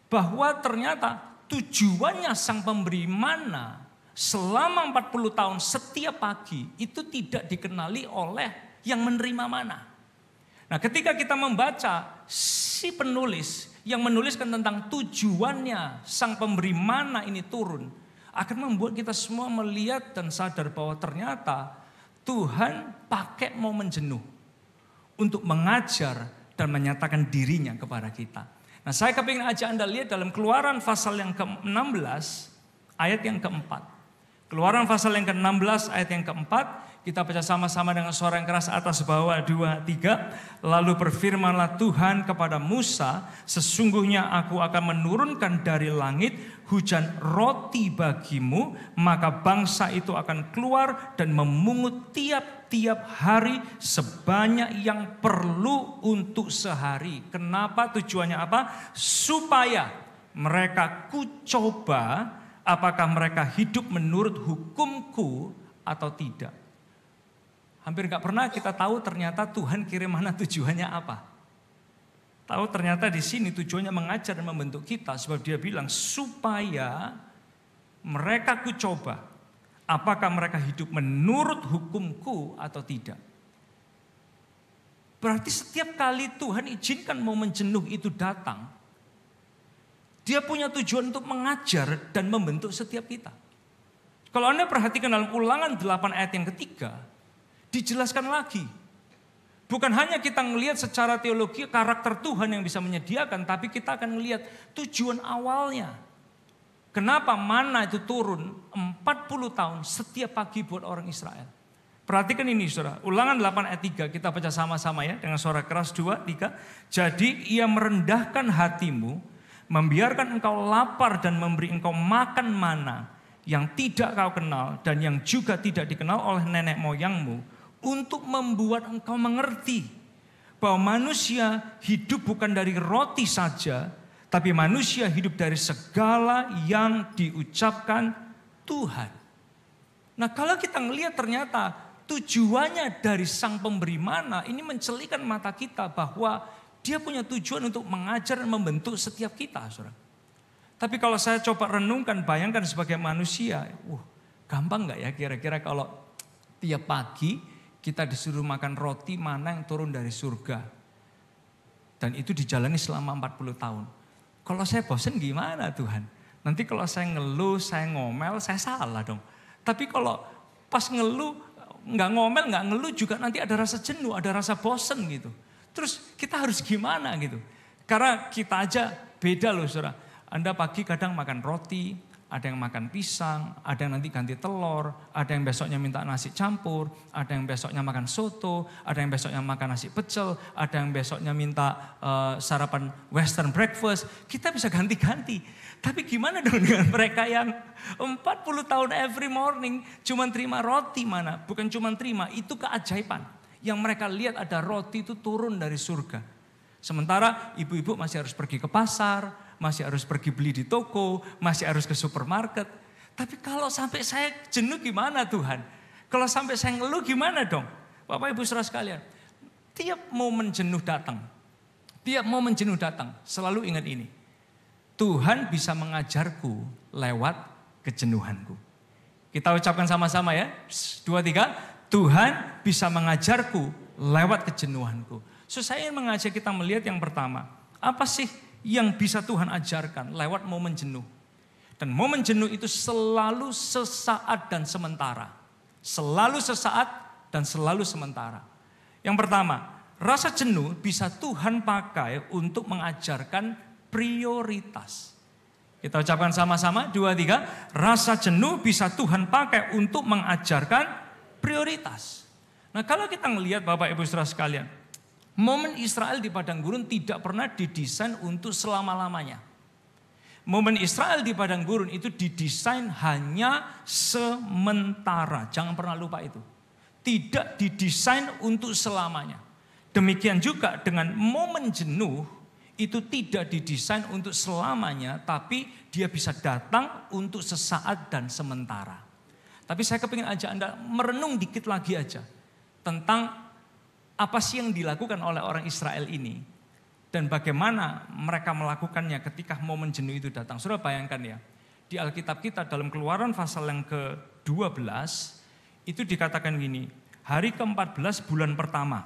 S2: bahwa ternyata tujuannya sang pemberi mana selama 40 tahun setiap pagi itu tidak dikenali oleh yang menerima mana. Nah, ketika kita membaca si penulis yang menuliskan tentang tujuannya sang pemberi mana ini turun, akan membuat kita semua melihat dan sadar bahwa ternyata Tuhan pakai momen jenuh untuk mengajar dan menyatakan dirinya kepada kita. Nah, saya kepingin ajak Anda lihat dalam Keluaran pasal yang ke-16 ayat yang keempat. Keluaran pasal yang ke-16 ayat yang keempat. Kita baca sama-sama dengan suara yang keras atas bawah 2, 3. Lalu berfirmanlah Tuhan kepada Musa, sesungguhnya aku akan menurunkan dari langit hujan roti bagimu, maka bangsa itu akan keluar dan memungut tiap-tiap hari sebanyak yang perlu untuk sehari. Kenapa? Tujuannya apa? Supaya mereka kucoba apakah mereka hidup menurut hukumku atau tidak. Hampir gak pernah kita tahu ternyata Tuhan kirim mana tujuannya apa. Tahu ternyata di sini tujuannya mengajar dan membentuk kita. Sebab dia bilang supaya mereka kucoba apakah mereka hidup menurut hukumku atau tidak. Berarti setiap kali Tuhan izinkan momen jenuh itu datang, dia punya tujuan untuk mengajar dan membentuk setiap kita. Kalau Anda perhatikan dalam Ulangan 8 ayat yang ketiga, dijelaskan lagi. Bukan hanya kita melihat secara teologi karakter Tuhan yang bisa menyediakan, tapi kita akan melihat tujuan awalnya. Kenapa mana itu turun 40 tahun setiap pagi buat orang Israel. Perhatikan ini saudara, Ulangan 8 ayat 3 kita baca sama-sama ya dengan suara keras 2, 3. Jadi ia merendahkan hatimu, membiarkan engkau lapar dan memberi engkau makan mana yang tidak kau kenal dan yang juga tidak dikenal oleh nenek moyangmu, untuk membuat engkau mengerti bahwa manusia hidup bukan dari roti saja, tapi manusia hidup dari segala yang diucapkan Tuhan. Nah, kalau kita melihat ternyata tujuannya dari sang pemberi mana, ini mencelikan mata kita bahwa dia punya tujuan untuk mengajar dan membentuk setiap kita, saudara. Tapi kalau saya coba renungkan, bayangkan sebagai manusia, gampang gak ya kira-kira kalau tiap pagi kita disuruh makan roti mana yang turun dari surga. Dan itu dijalani selama 40 tahun. Kalau saya bosan gimana Tuhan? Nanti kalau saya ngeluh, saya ngomel, saya salah dong. Tapi kalau pas ngeluh, nggak ngomel, nggak ngeluh juga nanti ada rasa jenuh, ada rasa bosan gitu. Terus kita harus gimana gitu? Karena kita aja beda loh saudara. Anda pagi kadang makan roti, ada yang makan pisang, ada yang nanti ganti telur, ada yang besoknya minta nasi campur, ada yang besoknya makan soto, ada yang besoknya makan nasi pecel, ada yang besoknya minta sarapan western breakfast. Kita bisa ganti-ganti. Tapi gimana dong dengan mereka yang 40 tahun every morning cuma terima roti mana? Bukan cuma terima, itu keajaiban. Yang mereka lihat ada roti itu turun dari surga. Sementara ibu-ibu masih harus pergi ke pasar, masih harus pergi beli di toko, masih harus ke supermarket. Tapi kalau sampai saya jenuh gimana Tuhan? Kalau sampai saya ngeluh gimana dong? Bapak Ibu Saudara sekalian, tiap momen jenuh datang, selalu ingat ini. Tuhan bisa mengajarku lewat kejenuhanku. Kita ucapkan sama-sama ya. 2, 3. Tuhan bisa mengajarku lewat kejenuhanku. So saya ingin mengajak kita melihat yang pertama. Apa sih yang bisa Tuhan ajarkan lewat momen jenuh? Dan momen jenuh itu selalu sesaat dan sementara. Selalu sesaat dan selalu sementara. Yang pertama, rasa jenuh bisa Tuhan pakai untuk mengajarkan prioritas. Kita ucapkan sama-sama, 2, 3. Rasa jenuh bisa Tuhan pakai untuk mengajarkan prioritas. Nah kalau kita melihat Bapak Ibu Saudara sekalian, momen Israel di padang gurun tidak pernah didesain untuk selama-lamanya. Momen Israel di padang gurun itu didesain hanya sementara. Jangan pernah lupa itu. Tidak didesain untuk selamanya. Demikian juga dengan momen jenuh itu tidak didesain untuk selamanya, tapi dia bisa datang untuk sesaat dan sementara. Tapi saya kepingin ajak Anda merenung dikit lagi aja tentang apa sih yang dilakukan oleh orang Israel ini dan bagaimana mereka melakukannya ketika momen jenuh itu datang. Saudara bayangkan ya, di Alkitab kita dalam Keluaran pasal yang ke-12 itu dikatakan gini, hari ke-14 bulan pertama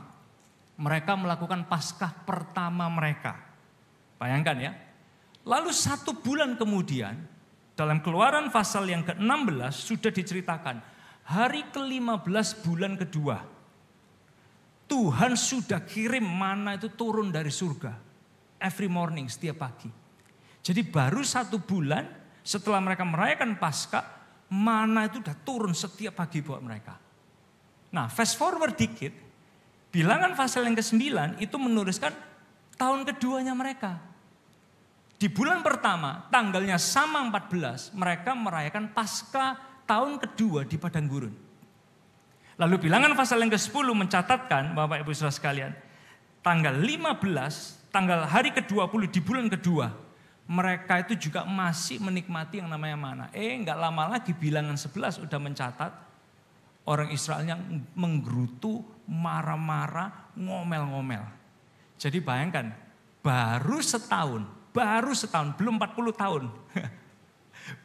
S2: mereka melakukan Paskah pertama mereka. Bayangkan ya. Lalu 1 bulan kemudian dalam Keluaran pasal yang ke-16 sudah diceritakan hari ke-15 bulan kedua. Tuhan sudah kirim mana itu turun dari surga. Every morning, setiap pagi. Jadi baru 1 bulan setelah mereka merayakan Paskah, mana itu sudah turun setiap pagi buat mereka. Nah fast forward dikit, bilangan pasal yang ke-9 itu menuliskan tahun keduanya mereka. Di bulan pertama, tanggalnya sama 14, mereka merayakan Paskah tahun kedua di padang gurun. Lalu bilangan pasal yang ke-10 mencatatkan, Bapak Ibu Saudara sekalian, tanggal 15, tanggal hari ke-20 di bulan kedua, mereka itu juga masih menikmati yang namanya mana. Enggak lama lagi bilangan 11 udah mencatat, orang Israel yang menggerutu, marah-marah, ngomel-ngomel. Jadi bayangkan, baru setahun, belum 40 tahun.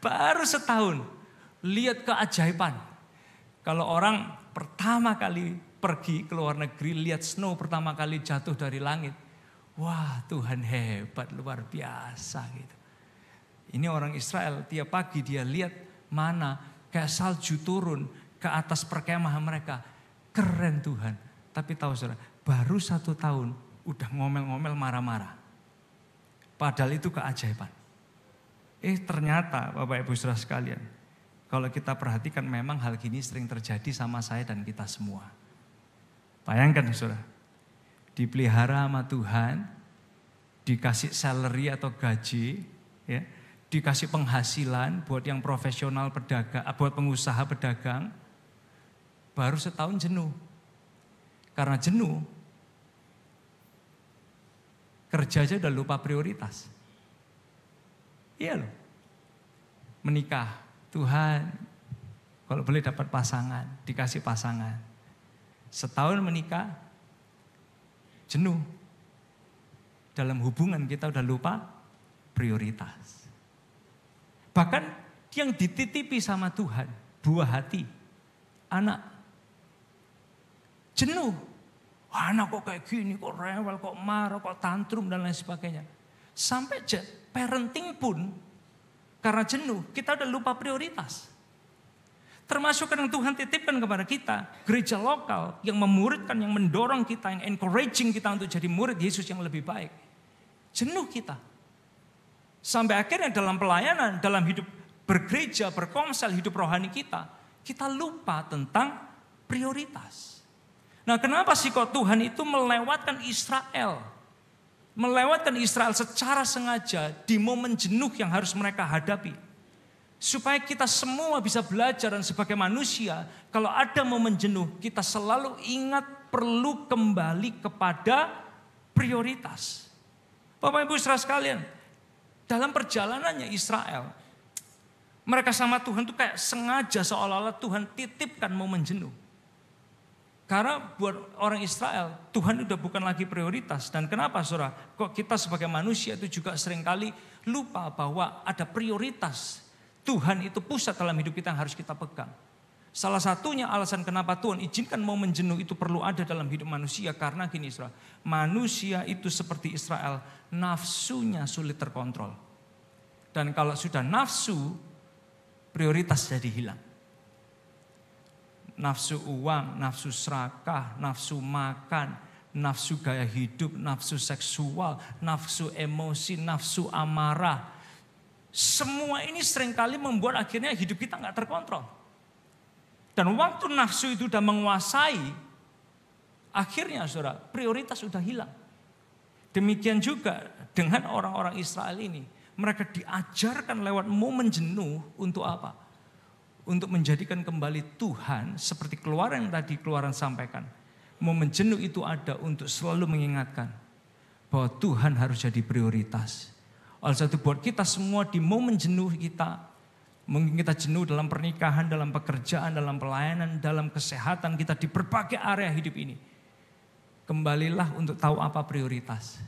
S2: Baru setahun, lihat keajaiban. Kalau orang pertama kali pergi ke luar negeri, lihat snow pertama kali jatuh dari langit. Wah Tuhan hebat, luar biasa gitu. Ini orang Israel, tiap pagi dia lihat mana kayak salju turun ke atas perkemahan mereka. Keren Tuhan. Tapi tahu saudara, baru 1 tahun udah ngomel-ngomel marah-marah. Padahal itu keajaiban. Ternyata Bapak Ibu Saudara sekalian, kalau kita perhatikan memang hal gini sering terjadi sama saya dan kita semua. Bayangkan saudara, dipelihara sama Tuhan, dikasih salary atau gaji, ya, dikasih penghasilan buat yang profesional pedagang, buat pengusaha pedagang, baru setahun jenuh. Karena jenuh, kerja aja udah lupa prioritas. Iya loh. Menikah, Tuhan kalau boleh dapat pasangan, dikasih pasangan. Setahun menikah, jenuh. Dalam hubungan kita udah lupa prioritas. Bahkan yang dititipi sama Tuhan, buah hati, anak, jenuh. Wah, anak kok kayak gini, kok rewel, kok marah, kok tantrum dan lain sebagainya. Sampai parenting pun karena jenuh kita udah lupa prioritas. Termasuk yang Tuhan titipkan kepada kita, gereja lokal yang memuridkan, yang mendorong kita, yang encouraging kita untuk jadi murid Yesus yang lebih baik. Jenuh kita. Sampai akhirnya dalam pelayanan, dalam hidup bergereja, berkomsel, hidup rohani kita lupa tentang prioritas. Nah kenapa sih kok Tuhan itu melewatkan Israel? Melewatkan Israel secara sengaja di momen jenuh yang harus mereka hadapi. Supaya kita semua bisa belajar dan sebagai manusia, kalau ada momen jenuh, kita selalu ingat perlu kembali kepada prioritas. Bapak Ibu saudara sekalian, dalam perjalanannya Israel, mereka sama Tuhan tuh kayak sengaja seolah-olah Tuhan titipkan momen jenuh. Karena buat orang Israel, Tuhan udah bukan lagi prioritas. Dan kenapa saudara? Kok kita sebagai manusia itu juga seringkali lupa bahwa ada prioritas. Tuhan itu pusat dalam hidup kita yang harus kita pegang. Salah satunya alasan kenapa Tuhan izinkan momen jenuh itu perlu ada dalam hidup manusia. Karena gini saudara, manusia itu seperti Israel, nafsunya sulit terkontrol. Dan kalau sudah nafsu, prioritas jadi hilang. Nafsu uang, nafsu serakah, nafsu makan, nafsu gaya hidup, nafsu seksual, nafsu emosi, nafsu amarah. Semua ini seringkali membuat akhirnya hidup kita nggak terkontrol. Dan waktu nafsu itu sudah menguasai, akhirnya saudara, prioritas sudah hilang. Demikian juga dengan orang-orang Israel ini. Mereka diajarkan lewat momen jenuh untuk apa? Untuk menjadikan kembali Tuhan seperti Keluaran yang tadi Keluaran sampaikan. Momen jenuh itu ada untuk selalu mengingatkan bahwa Tuhan harus jadi prioritas. Oleh satu buat kita semua di momen jenuh kita, mungkin kita jenuh dalam pernikahan, dalam pekerjaan, dalam pelayanan, dalam kesehatan kita di berbagai area hidup ini. Kembalilah untuk tahu apa prioritas.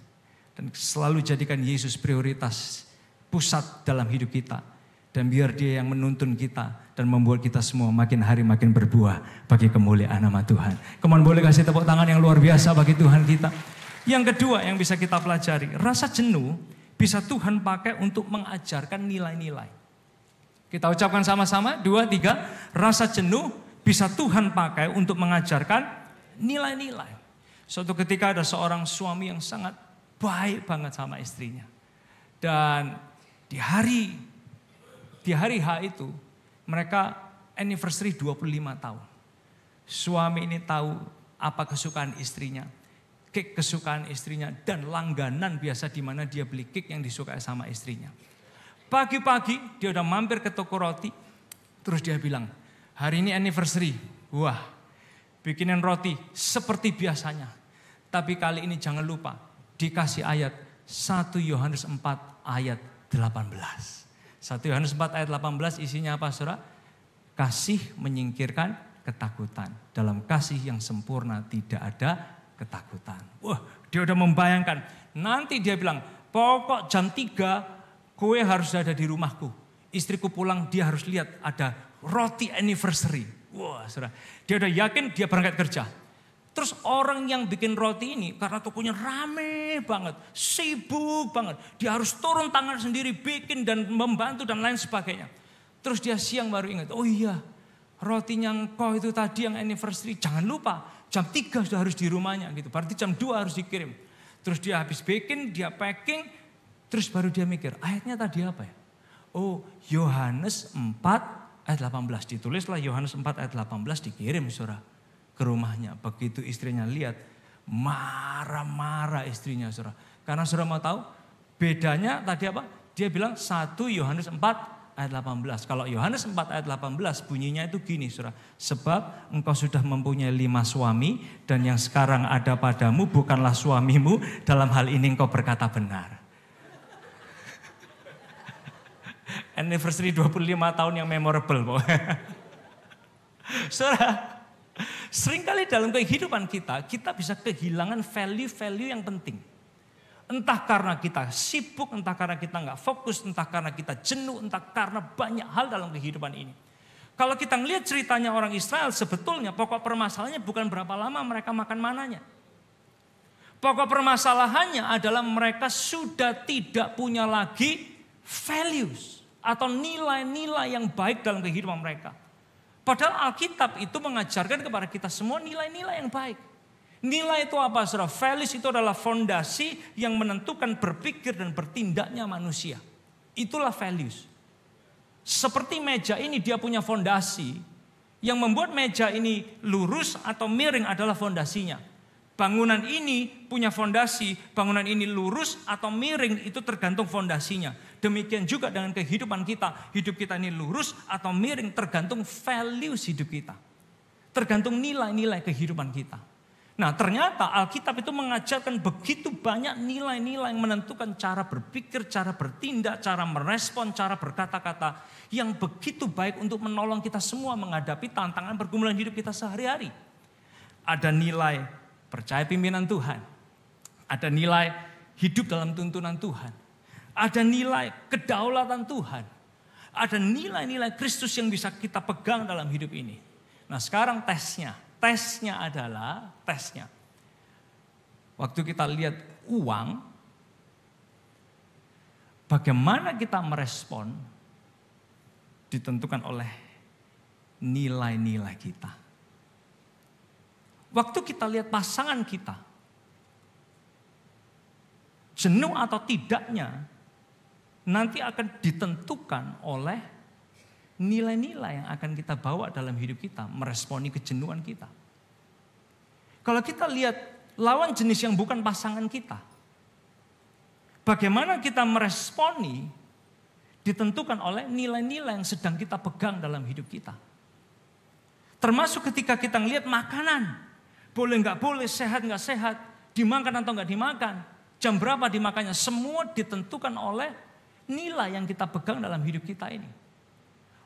S2: Dan selalu jadikan Yesus prioritas, pusat dalam hidup kita. Dan biar dia yang menuntun kita dan membuat kita semua makin hari makin berbuah bagi kemuliaan nama Tuhan. Kemudian boleh kasih tepuk tangan yang luar biasa bagi Tuhan kita. Yang kedua yang bisa kita pelajari, rasa jenuh bisa Tuhan pakai untuk mengajarkan nilai-nilai. Kita ucapkan sama-sama, 2, 3. Rasa jenuh bisa Tuhan pakai untuk mengajarkan nilai-nilai. Suatu ketika ada seorang suami yang sangat baik banget sama istrinya. Dan di hari H itu mereka anniversary 25 tahun. Suami ini tahu apa kesukaan istrinya, cake kesukaan istrinya, dan langganan biasa di mana dia beli cake yang disukai sama istrinya. Pagi-pagi dia udah mampir ke toko roti, terus dia bilang, hari ini anniversary, wah bikinin roti seperti biasanya. Tapi kali ini jangan lupa dikasih ayat 1 Yohanes 4 ayat 18. 1 Yohanes 4 ayat 18 isinya apa saudara? Kasih menyingkirkan ketakutan. Dalam kasih yang sempurna tidak ada ketakutan. Wah, dia udah membayangkan. Nanti dia bilang, pokok jam 3 kowe harus ada di rumahku. Istriku pulang dia harus lihat ada roti anniversary. Wah saudara, dia udah yakin dia berangkat kerja. Terus orang yang bikin roti ini karena tokonya rame banget, sibuk banget. Dia harus turun tangan sendiri bikin dan membantu dan lain sebagainya. Terus dia siang baru ingat, oh iya rotinya engkau itu tadi yang anniversary. Jangan lupa jam 3 sudah harus di rumahnya gitu. Berarti jam 2 harus dikirim. Terus dia habis bikin, dia packing. Terus baru dia mikir, ayatnya tadi apa ya? Oh Yohanes 4 ayat 18. Ditulislah Yohanes 4 ayat 18 dikirim saudara ke rumahnya. Begitu istrinya lihat, marah-marah istrinya saudara. Karena saudara mau tahu bedanya tadi apa? Dia bilang 1 Yohanes 4 ayat 18. Kalau Yohanes 4 ayat 18 bunyinya itu gini saudara. Sebab engkau sudah mempunyai 5 suami dan yang sekarang ada padamu bukanlah suamimu. Dalam hal ini engkau berkata benar. Anniversary 25 tahun yang memorable. Saudara, seringkali dalam kehidupan kita bisa kehilangan value-value yang penting. Entah karena kita sibuk, entah karena kita nggak fokus, entah karena kita jenuh, entah karena banyak hal dalam kehidupan ini. Kalau kita ngelihat ceritanya orang Israel, sebetulnya pokok permasalahannya bukan berapa lama mereka makan mananya. Pokok permasalahannya adalah mereka sudah tidak punya lagi values atau nilai-nilai yang baik dalam kehidupan mereka. Padahal Alkitab itu mengajarkan kepada kita semua nilai-nilai yang baik. Nilai itu apa saudara? Values itu adalah fondasi yang menentukan berpikir dan bertindaknya manusia. Itulah values. Seperti meja ini dia punya fondasi. Yang membuat meja ini lurus atau miring adalah fondasinya. Bangunan ini punya fondasi, bangunan ini lurus atau miring itu tergantung fondasinya. Demikian juga dengan kehidupan kita. Hidup kita ini lurus atau miring tergantung values hidup kita. Tergantung nilai-nilai kehidupan kita. Nah ternyata Alkitab itu mengajarkan begitu banyak nilai-nilai yang menentukan cara berpikir, cara bertindak, cara merespon, cara berkata-kata yang begitu baik untuk menolong kita semua menghadapi tantangan pergumulan hidup kita sehari-hari. Ada nilai percaya pimpinan Tuhan, ada nilai hidup dalam tuntunan Tuhan, ada nilai kedaulatan Tuhan, ada nilai-nilai Kristus yang bisa kita pegang dalam hidup ini. Nah sekarang tesnya adalah waktu kita lihat uang, bagaimana kita merespon ditentukan oleh nilai-nilai kita. Waktu kita lihat pasangan kita, jenuh atau tidaknya nanti akan ditentukan oleh nilai-nilai yang akan kita bawa dalam hidup kita, meresponi kejenuhan kita. Kalau kita lihat lawan jenis yang bukan pasangan kita, bagaimana kita meresponi ditentukan oleh nilai-nilai yang sedang kita pegang dalam hidup kita. Termasuk ketika kita ngelihat makanan, boleh nggak boleh, sehat nggak sehat, dimakan atau nggak dimakan, jam berapa dimakannya, semua ditentukan oleh nilai yang kita pegang dalam hidup kita ini.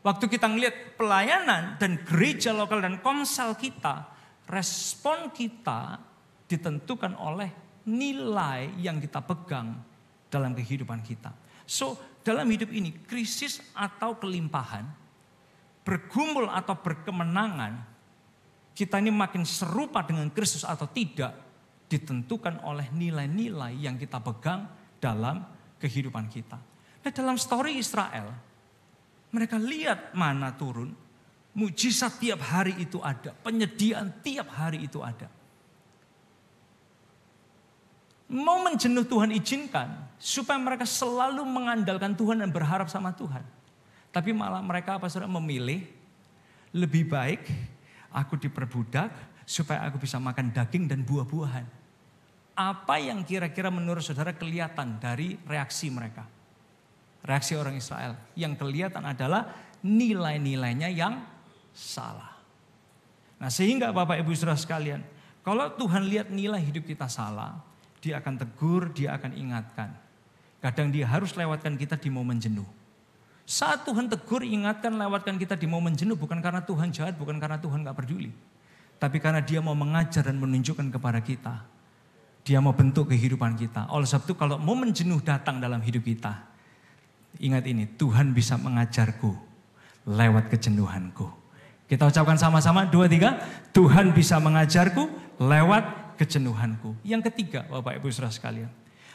S2: Waktu kita ngelihat pelayanan dan gereja lokal dan komsel kita, respon kita ditentukan oleh nilai yang kita pegang dalam kehidupan kita. So, dalam hidup ini krisis atau kelimpahan, bergumul atau berkemenangan, kita ini makin serupa dengan Kristus atau tidak, ditentukan oleh nilai-nilai yang kita pegang dalam kehidupan kita. Nah, dalam story Israel, mereka lihat mana turun, mujizat tiap hari itu ada, penyediaan tiap hari itu ada. Momen jenuh Tuhan izinkan supaya mereka selalu mengandalkan Tuhan dan berharap sama Tuhan. Tapi malah mereka memilih lebih baik aku diperbudak supaya aku bisa makan daging dan buah-buahan. Apa yang kira-kira menurut saudara kelihatan dari reaksi mereka? Reaksi orang Israel yang kelihatan adalah nilai-nilainya yang salah. Nah sehingga Bapak Ibu Saudara sekalian, kalau Tuhan lihat nilai hidup kita salah, Dia akan tegur, Dia akan ingatkan. Kadang Dia harus lewatkan kita di momen jenuh. Saat Tuhan tegur, ingatkan, lewatkan kita di momen jenuh bukan karena Tuhan jahat, bukan karena Tuhan gak peduli. Tapi karena Dia mau mengajar dan menunjukkan kepada kita. Dia mau bentuk kehidupan kita. Oleh sebab itu kalau momen jenuh datang dalam hidup kita, ingat ini, Tuhan bisa mengajarku lewat kejenuhanku. Kita ucapkan sama-sama, 2, 3. Tuhan bisa mengajarku lewat kejenuhanku. Yang ketiga, Bapak Ibu Saudara sekalian,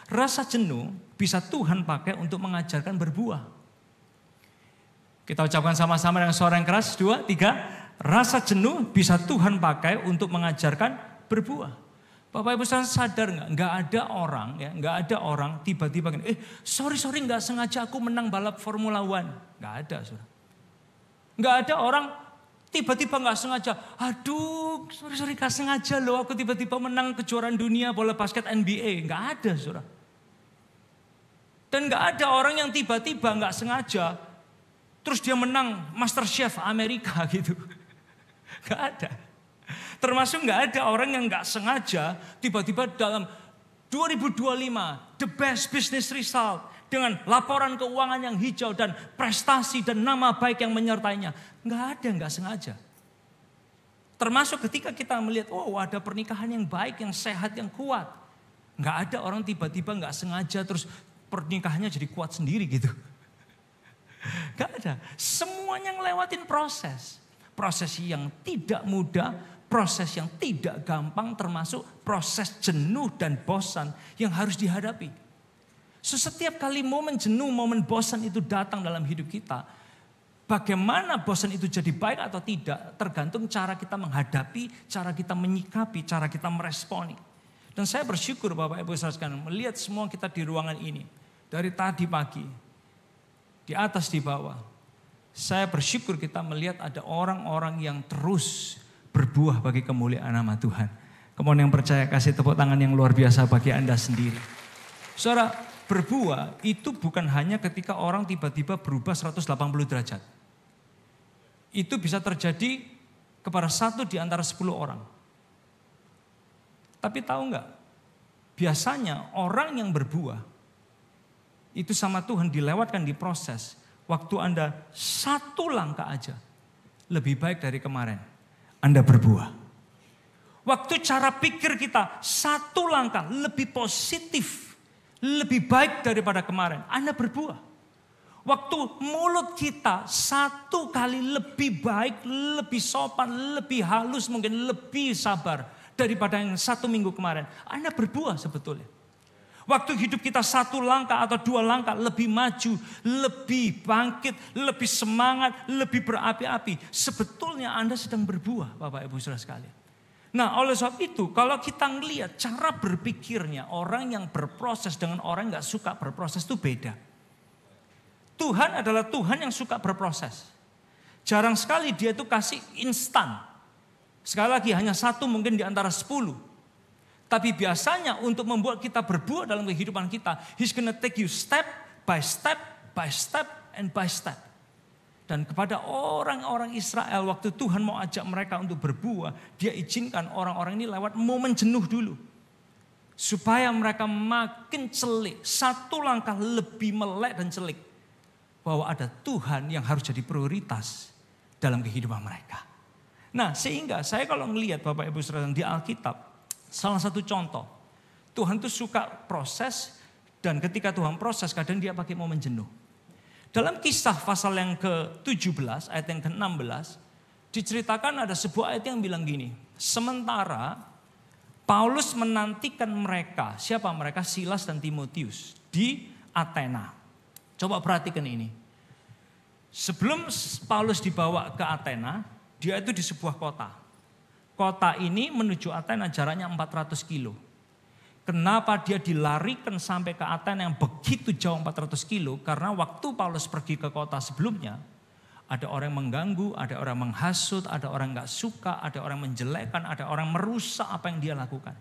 S2: rasa jenuh bisa Tuhan pakai untuk mengajarkan berbuah. Kita ucapkan sama-sama dengan suara yang keras, 2, 3. Rasa jenuh bisa Tuhan pakai untuk mengajarkan berbuah. Bapak Ibu sadar nggak ada orang tiba-tiba gini, sorry nggak sengaja aku menang balap Formula One. Nggak ada, saudara. Nggak ada orang tiba-tiba nggak sengaja, aduh sorry nggak sengaja loh aku tiba-tiba menang kejuaraan dunia bola basket NBA. Nggak ada, saudara. Dan nggak ada orang yang tiba-tiba nggak sengaja terus dia menang MasterChef Amerika gitu. Nggak ada. Termasuk nggak ada orang yang nggak sengaja tiba-tiba dalam 2025 the best business result dengan laporan keuangan yang hijau dan prestasi dan nama baik yang menyertainya. Nggak ada, nggak sengaja. Termasuk ketika kita melihat, ada pernikahan yang baik, yang sehat, yang kuat. Nggak ada orang tiba-tiba nggak sengaja terus pernikahannya jadi kuat sendiri gitu. Nggak ada. Semuanya ngelewatin proses. Proses yang tidak mudah, proses yang tidak gampang, termasuk proses jenuh dan bosan yang harus dihadapi. Setiap kali momen jenuh, momen bosan itu datang dalam hidup kita, bagaimana bosan itu jadi baik atau tidak, tergantung cara kita menghadapi, cara kita menyikapi, cara kita meresponi. Dan saya bersyukur Bapak Ibu sekalian melihat semua kita di ruangan ini, dari tadi pagi, di atas di bawah. Saya bersyukur kita melihat ada orang-orang yang terus berbuah bagi kemuliaan nama Tuhan. Kemudian yang percaya kasih tepuk tangan yang luar biasa bagi Anda sendiri. Saudara, berbuah itu bukan hanya ketika orang tiba-tiba berubah 180 derajat. Itu bisa terjadi kepada 1 di antara 10 orang. Tapi tahu nggak? Biasanya orang yang berbuah itu sama Tuhan dilewatkan di proses. Waktu Anda satu langkah aja lebih baik dari kemarin, Anda berbuah. Waktu cara pikir kita satu langkah lebih positif, lebih baik daripada kemarin, Anda berbuah. Waktu mulut kita satu kali lebih baik, lebih sopan, lebih halus, mungkin lebih sabar daripada yang 1 minggu kemarin, Anda berbuah sebetulnya. Waktu hidup kita 1 langkah atau 2 langkah lebih maju, lebih bangkit, lebih semangat, lebih berapi-api, sebetulnya Anda sedang berbuah, Bapak Ibu Saudara sekalian. Nah, oleh sebab itu, kalau kita ngelihat cara berpikirnya orang yang berproses dengan orang yang gak suka berproses itu beda. Tuhan adalah Tuhan yang suka berproses. Jarang sekali dia itu kasih instan. Sekali lagi hanya 1 mungkin di antara 10. Tapi biasanya untuk membuat kita berbuah dalam kehidupan kita, He's gonna take you step by step, by step, and by step. Dan kepada orang-orang Israel waktu Tuhan mau ajak mereka untuk berbuah, dia izinkan orang-orang ini lewat momen jenuh dulu. Supaya mereka makin celik, 1 langkah lebih melek dan celik. Bahwa ada Tuhan yang harus jadi prioritas dalam kehidupan mereka. Nah, sehingga saya kalau melihat Bapak Ibu Saudara di Alkitab, salah satu contoh, Tuhan tuh suka proses, dan ketika Tuhan proses kadang dia pakai momen jenuh. Dalam Kisah pasal yang ke-17 ayat yang ke-16 diceritakan ada sebuah ayat yang bilang gini, sementara Paulus menantikan mereka, siapa mereka? Silas dan Timotius di Athena. Coba perhatikan ini. Sebelum Paulus dibawa ke Athena, dia itu di sebuah kota. Kota ini menuju Athena jaraknya 400 kilo. Kenapa dia dilarikan sampai ke Athena yang begitu jauh 400 kilo? Karena waktu Paulus pergi ke kota sebelumnya, ada orang yang mengganggu, ada orang menghasut, ada orang gak suka, ada orang menjelekkan, ada orang merusak apa yang dia lakukan.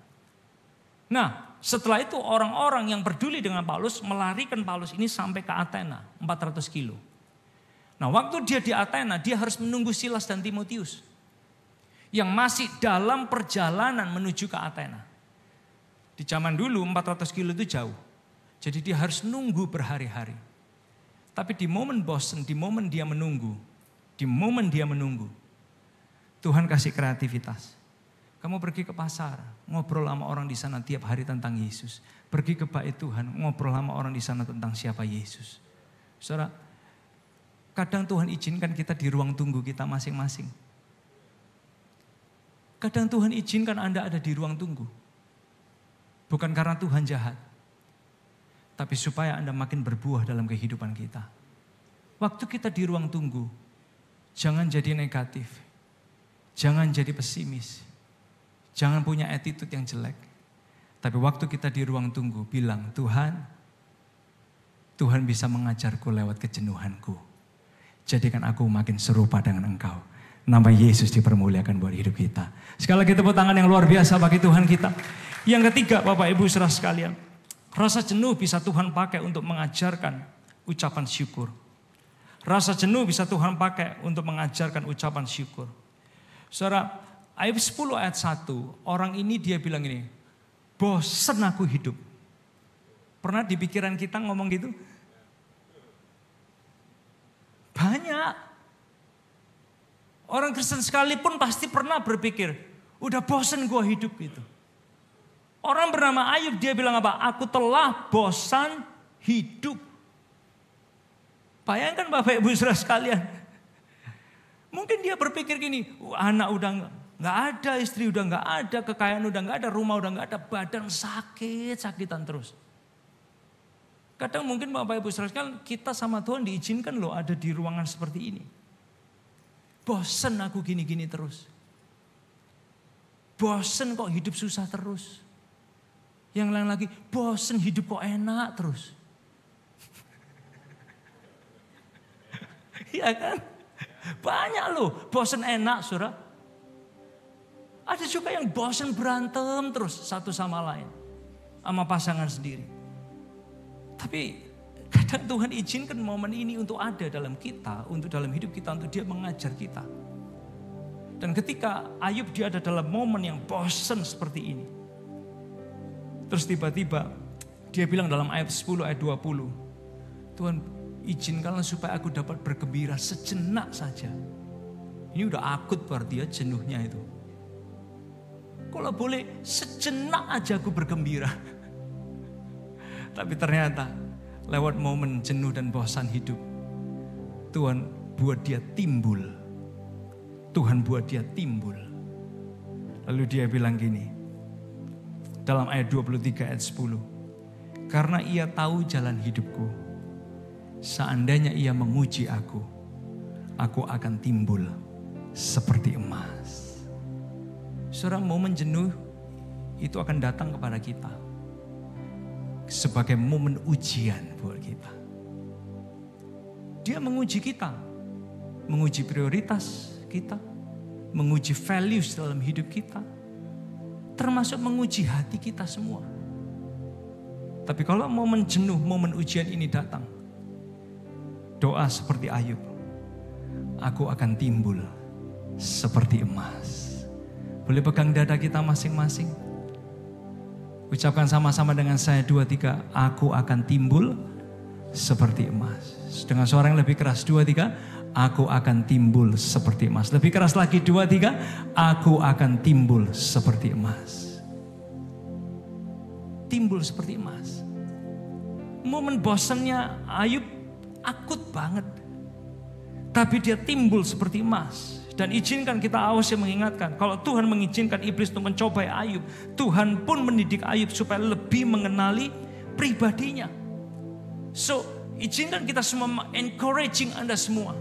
S2: Nah, setelah itu orang-orang yang peduli dengan Paulus melarikan Paulus ini sampai ke Athena, 400 kilo. Nah, waktu dia di Athena, dia harus menunggu Silas dan Timotius yang masih dalam perjalanan menuju ke Athena. Di zaman dulu 400 kilo itu jauh. Jadi dia harus nunggu berhari-hari. Tapi di momen bosan, di momen dia menunggu, Tuhan kasih kreativitas. Kamu pergi ke pasar, ngobrol sama orang di sana tiap hari tentang Yesus. Pergi ke bait Tuhan, ngobrol sama orang di sana tentang siapa Yesus. Saudara, kadang Tuhan izinkan kita di ruang tunggu kita masing-masing. Kadang Tuhan izinkan Anda ada di ruang tunggu. Bukan karena Tuhan jahat. Tapi supaya Anda makin berbuah dalam kehidupan kita. Waktu kita di ruang tunggu, jangan jadi negatif. Jangan jadi pesimis. Jangan punya attitude yang jelek. Tapi waktu kita di ruang tunggu bilang, Tuhan bisa mengajarku lewat kejenuhanku. Jadikan aku makin serupa dengan Engkau. Nama Yesus dipermuliakan buat hidup kita. Sekali lagi tepuk tangan yang luar biasa bagi Tuhan kita. Yang ketiga, Bapak Ibu Saudara sekalian, rasa jenuh bisa Tuhan pakai untuk mengajarkan ucapan syukur. Rasa jenuh bisa Tuhan pakai untuk mengajarkan ucapan syukur. Saudara, Ayub 10 ayat 1, orang ini dia bilang ini, bosan aku hidup. Pernah di pikiran kita ngomong gitu? Banyak. Orang Kristen sekalipun pasti pernah berpikir, udah bosan gue hidup gitu. Orang bernama Ayub dia bilang apa? Aku telah bosan hidup. Bayangkan Bapak Ibu Saudara sekalian. Mungkin dia berpikir gini, anak udah nggak ada, istri udah nggak ada, kekayaan udah nggak ada, rumah udah nggak ada, badan sakitan terus. Kadang mungkin Bapak Ibu Saudara sekalian, kita sama Tuhan diizinkan loh ada di ruangan seperti ini. Bosen aku gini-gini terus. Bosen kok hidup susah terus. Yang lain lagi, bosen hidup kok enak terus. Iya kan? Banyak loh bosen enak saudara. Ada juga yang bosen berantem terus satu sama lain. Sama pasangan sendiri. Tapi kadang Tuhan izinkan momen ini untuk ada dalam kita, untuk dalam hidup kita, untuk dia mengajar kita. Dan ketika Ayub dia ada dalam momen yang bosan seperti ini. Terus tiba-tiba dia bilang dalam ayat 10, ayat 20. Tuhan, izinkanlah supaya aku dapat bergembira sejenak saja. Ini udah akut buat dia jenuhnya itu. Kalau boleh sejenak aja aku bergembira. Tapi ternyata lewat momen jenuh dan bosan hidup, Tuhan buat dia timbul. Tuhan buat dia timbul. Lalu dia bilang gini, dalam ayat 23 ayat 10. Karena ia tahu jalan hidupku. Seandainya ia menguji aku akan timbul seperti emas. Saudara, momen jenuh itu akan datang kepada kita sebagai momen ujian buat kita. Dia menguji kita, menguji prioritas kita, menguji values dalam hidup kita, termasuk menguji hati kita semua. Tapi kalau momen jenuh, momen ujian ini datang, doa seperti Ayub, aku akan timbul seperti emas. Boleh pegang dada kita masing-masing. Ucapkan sama-sama dengan saya 2, 3. Aku akan timbul seperti emas. Dengan suara yang lebih keras 2, 3. Aku akan timbul seperti emas. Lebih keras lagi 2, 3. Aku akan timbul seperti emas. Timbul seperti emas. Momen bosannya Ayub akut banget. Tapi dia timbul seperti emas. Dan izinkan kita awas yang mengingatkan. Kalau Tuhan mengizinkan iblis untuk mencobai Ayub, Tuhan pun mendidik Ayub supaya lebih mengenali pribadinya. So, izinkan kita semua encouraging Anda semua.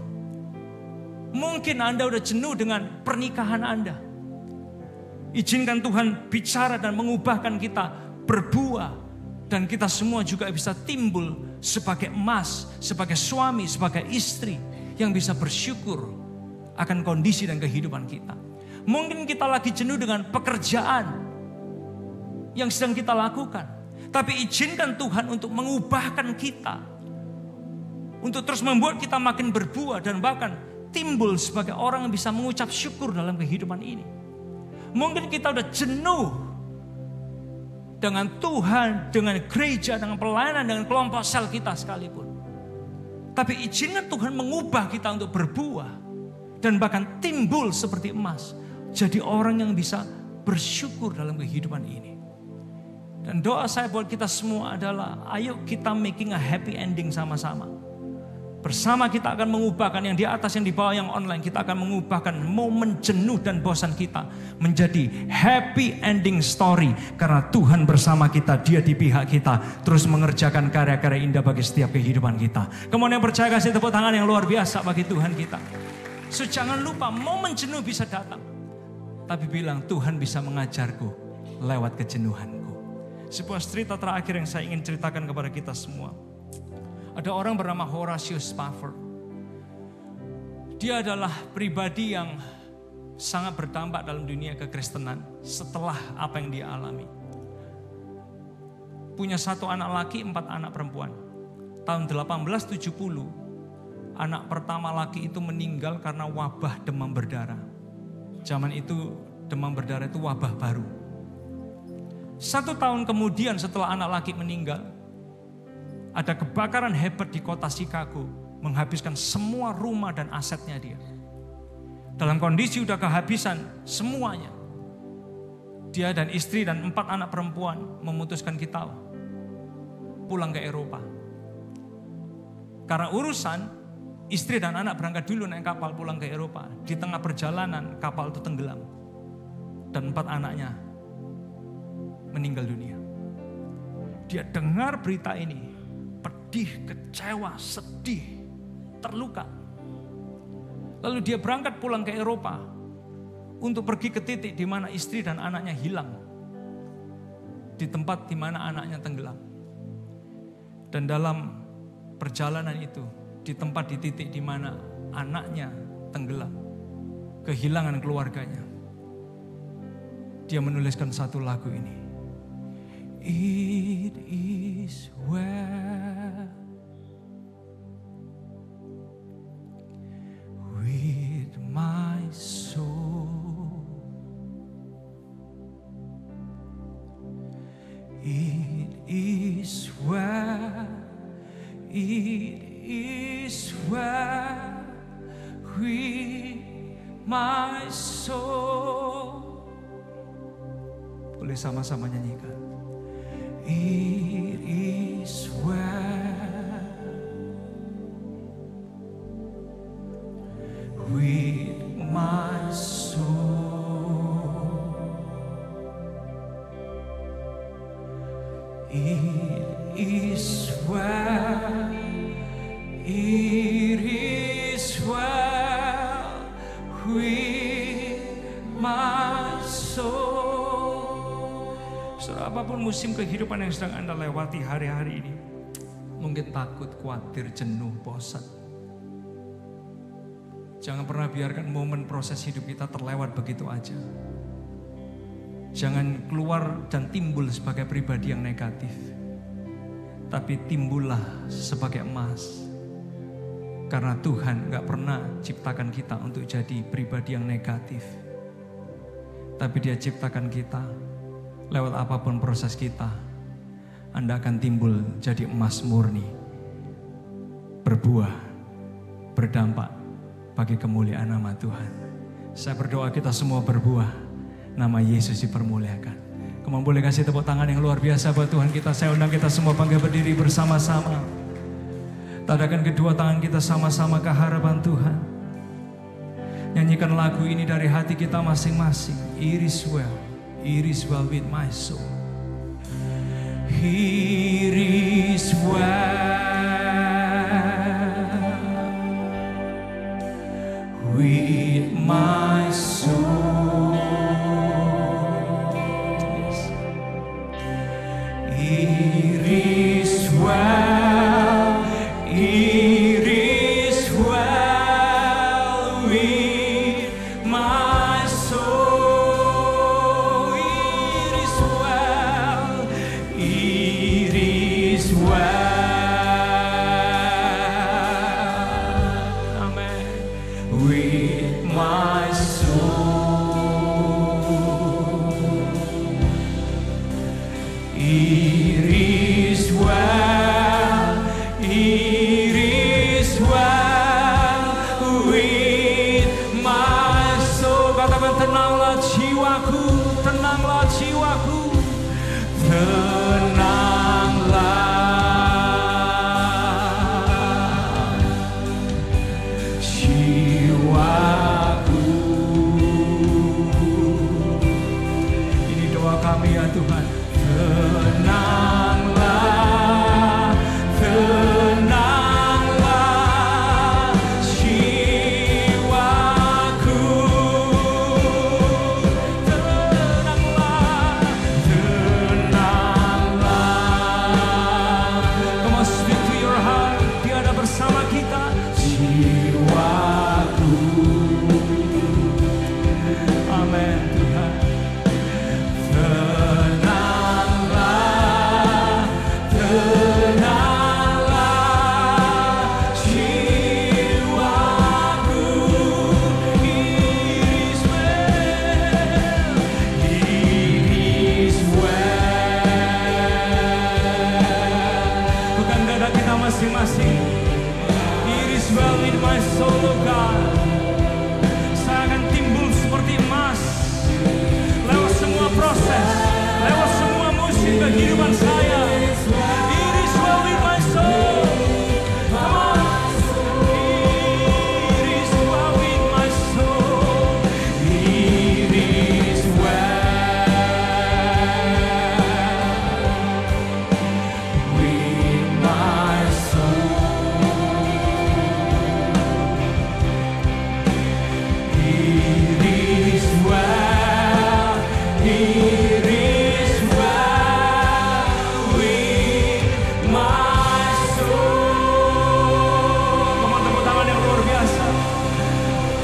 S2: Mungkin Anda udah jenuh dengan pernikahan Anda. Izinkan Tuhan bicara dan mengubahkan kita berbuah. Dan kita semua juga bisa timbul sebagai emas, sebagai suami, sebagai istri yang bisa bersyukur akan kondisi dan kehidupan kita. Mungkin kita lagi jenuh dengan pekerjaan yang sedang kita lakukan. Tapi izinkan Tuhan untuk mengubahkan kita. Untuk terus membuat kita makin berbuah dan bahkan timbul sebagai orang yang bisa mengucap syukur dalam kehidupan ini. Mungkin kita udah jenuh dengan Tuhan, dengan gereja, dengan pelayanan, dengan kelompok sel kita sekalipun. Tapi izinkan Tuhan mengubah kita untuk berbuah. Dan bahkan timbul seperti emas. Jadi orang yang bisa bersyukur dalam kehidupan ini. Dan doa saya buat kita semua adalah, ayo kita making a happy ending sama-sama. Bersama kita akan mengubahkan yang di atas, yang di bawah, yang online. Kita akan mengubahkan momen jenuh dan bosan kita menjadi happy ending story. Karena Tuhan bersama kita, Dia di pihak kita. Terus mengerjakan karya-karya indah bagi setiap kehidupan kita. Kemudian yang percaya kasih tepuk tangan yang luar biasa bagi Tuhan kita. So, jangan lupa momen jenuh bisa datang. Tapi bilang, Tuhan bisa mengajarku lewat kejenuhanku. Sebuah cerita terakhir yang saya ingin ceritakan kepada kita semua. Ada orang bernama Horatius Spafford. Dia adalah pribadi yang sangat berdampak dalam dunia kekristenan setelah apa yang dia alami. Punya 1 anak laki, 4 anak perempuan. Tahun 1870, anak pertama laki itu meninggal karena wabah demam berdarah. Zaman itu demam berdarah itu wabah baru. 1 tahun kemudian setelah anak laki meninggal, ada kebakaran hebat di kota Chicago, menghabiskan semua rumah dan asetnya dia. Dalam kondisi udah kehabisan semuanya. Dia dan istri dan 4 anak perempuan memutuskan kita pulang ke Eropa. Karena urusan, istri dan anak berangkat dulu naik kapal pulang ke Eropa. Di tengah perjalanan kapal itu tenggelam. Dan 4 anaknya meninggal dunia. Dia dengar berita ini. Pedih, kecewa, sedih, terluka. Lalu dia berangkat pulang ke Eropa. Untuk pergi ke titik di mana istri dan anaknya hilang. Di tempat di mana anaknya tenggelam. Dan dalam perjalanan itu, di tempat di titik di mana anaknya tenggelam, kehilangan keluarganya, dia menuliskan satu lagu ini. It is well with my soul. It is well, it is well with my soul. Boleh sama-sama nyanyikan. It is well with my soul. It is well, it is well with my soul. Saudara, apapun musim kehidupan yang sedang Anda lewati hari-hari ini, mungkin takut, khawatir, jenuh, bosan. Jangan pernah biarkan momen proses hidup kita terlewat begitu aja. Jangan keluar dan timbul sebagai pribadi yang negatif, tapi timbullah sebagai emas. Karena Tuhan gak pernah ciptakan kita untuk jadi pribadi yang negatif, tapi Dia ciptakan kita lewat apapun proses kita, Anda akan timbul jadi emas murni, berbuah, berdampak bagi kemuliaan nama Tuhan. Saya berdoa kita semua berbuah, nama Yesus dipermuliakan. Kamu boleh kasih tepuk tangan yang luar biasa buat Tuhan kita. Saya undang kita semua bangga berdiri bersama-sama. Tadakan kedua tangan kita sama-sama ke hadapan Tuhan. Nyanyikan lagu ini dari hati kita masing-masing. It is well with my soul. It is well with my soul. Yes. It is well, it is well with my soul. It is well, it is well. Amen. With my soul, it is well, it is well with my soul. Katakan tenanglah jiwaku, tenanglah jiwaku, tenanglah jiwaku. Ini doa kami ya Tuhan. Tenanglah, tenanglah jiwaku. Tenanglah, tenanglah. Come on, speak to your heart. Dia ada bersama kita. Jiwaku. Amin Tuhan. Tenanglah, tenanglah jiwaku. It is well, it is well. Bukan dada kita masing-masing. It is well with my soul, oh God. Saya akan timbul seperti emas lewat semua proses, lewat semua musim kehidupan saya. It is well with my soul. Come on. It is well with my soul. It is well with my soul. It is well, it is well with my soul. Come on, tepuk tangan yang luar biasa.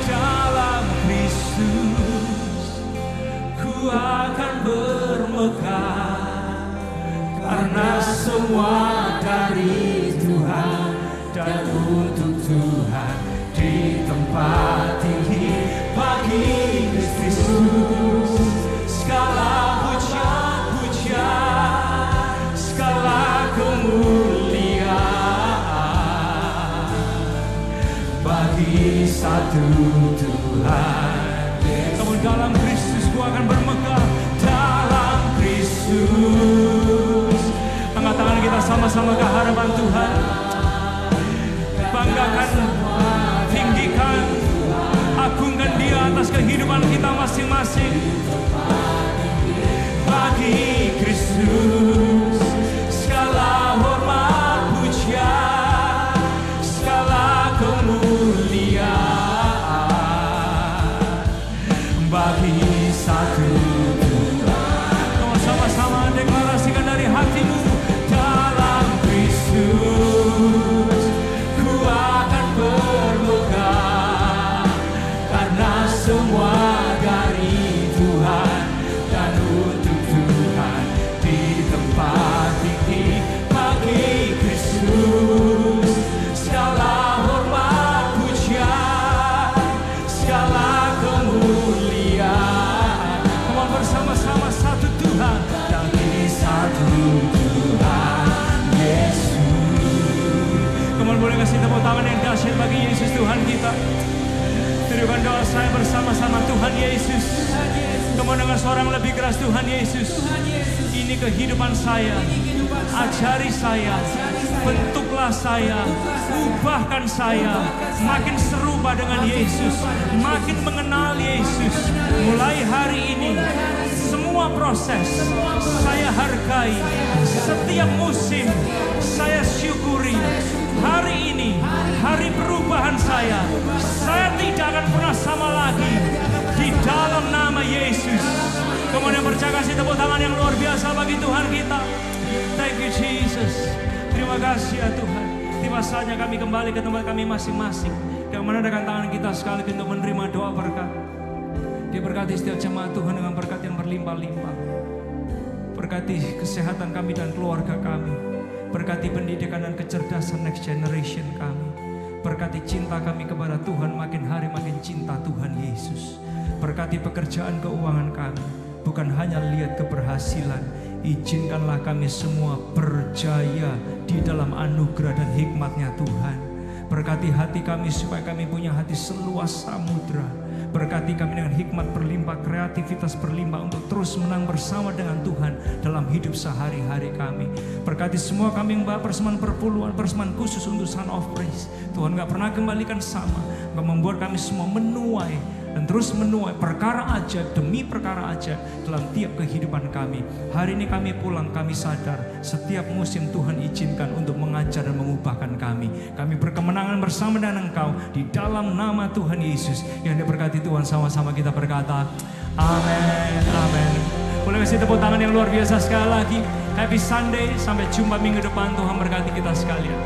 S2: Dalam Kristus ku akan bermegah, karena semua dari Tuhan dan untuk Tuhan. Di tempat tinggi bagi Kristus segala puja-puja satu Tuhan. Namun dalam Kristus ku akan bermegah, dalam Kristus. Angkat tangan kita sama-sama ke hadapan Tuhan. Banggakan, tinggikan, agungkan Dia atas kehidupan kita masing-masing. Bagi Kristus segala hormat pujian, segala kemuliaan. Bagi satu Tuhan. Sama-sama deklarasikan dari hatimu, dalam Kristus ku akan bermegah, karena semua dari Tuhan dan untuk Tuhan di tempat tinggi. Bagi Kristus segala hormat pujian, segala kemuliaan. Mohon bersama-sama satu Tuhan, bagi satu Tuhan Yesus. Mohon boleh kasih tepuk tangan yang dahsyat bagi Yesus Tuhan kita. Tujukan doa saya bersama-sama, Tuhan Yesus. Kemudian dengan suara yang lebih keras, Tuhan Yesus, ini kehidupan saya, ajari saya, bentuklah saya, ubahkan saya, makin serupa dengan Yesus, makin mengenal Yesus. Mulai hari ini, semua proses saya hargai, setiap musim saya syukuri. Hari ini, hari perubahan saya tidak akan pernah sama lagi. Di dalam nama Yesus. Kemudian percaya kasih tepuk tangan yang luar biasa bagi Tuhan kita. Thank you Jesus. Terima kasih ya Tuhan. Tiba saatnya kami kembali ke tempat kami masing-masing. Yang menandakan tangan kita sekali untuk menerima doa berkat. Diberkati setiap jemaat Tuhan dengan berkat yang berlimpah-limpah. Berkati kesehatan kami dan keluarga kami. Berkati pendidikan dan kecerdasan next generation kami. Berkati cinta kami kepada Tuhan, makin hari makin cinta Tuhan Yesus. Berkati pekerjaan keuangan kami, bukan hanya lihat keberhasilan. Izinkanlah kami semua berjaya di dalam anugerah dan hikmat-Nya Tuhan. Berkati hati kami supaya kami punya hati seluas samudra. Berkati kami dengan hikmat berlimpah, kreativitas berlimpah untuk terus menang bersama dengan Tuhan dalam hidup sehari-hari kami. Berkati semua kami yang persembahan perpuluhan, persembahan khusus untuk Son of Praise. Tuhan gak pernah kembalikan sama, gak membuat kami semua menuai dan terus menuai perkara ajaib demi perkara ajaib dalam tiap kehidupan kami. Hari ini kami pulang, kami sadar setiap musim Tuhan izinkan untuk mengajar dan mengubahkan kami. Kami berkemenangan bersama dengan Engkau di dalam nama Tuhan Yesus. Yang diberkati Tuhan, sama-sama kita berkata amin, amin. Boleh kasih tepuk tangan yang luar biasa sekali lagi. Happy Sunday, sampai jumpa minggu depan. Tuhan berkati kita sekalian.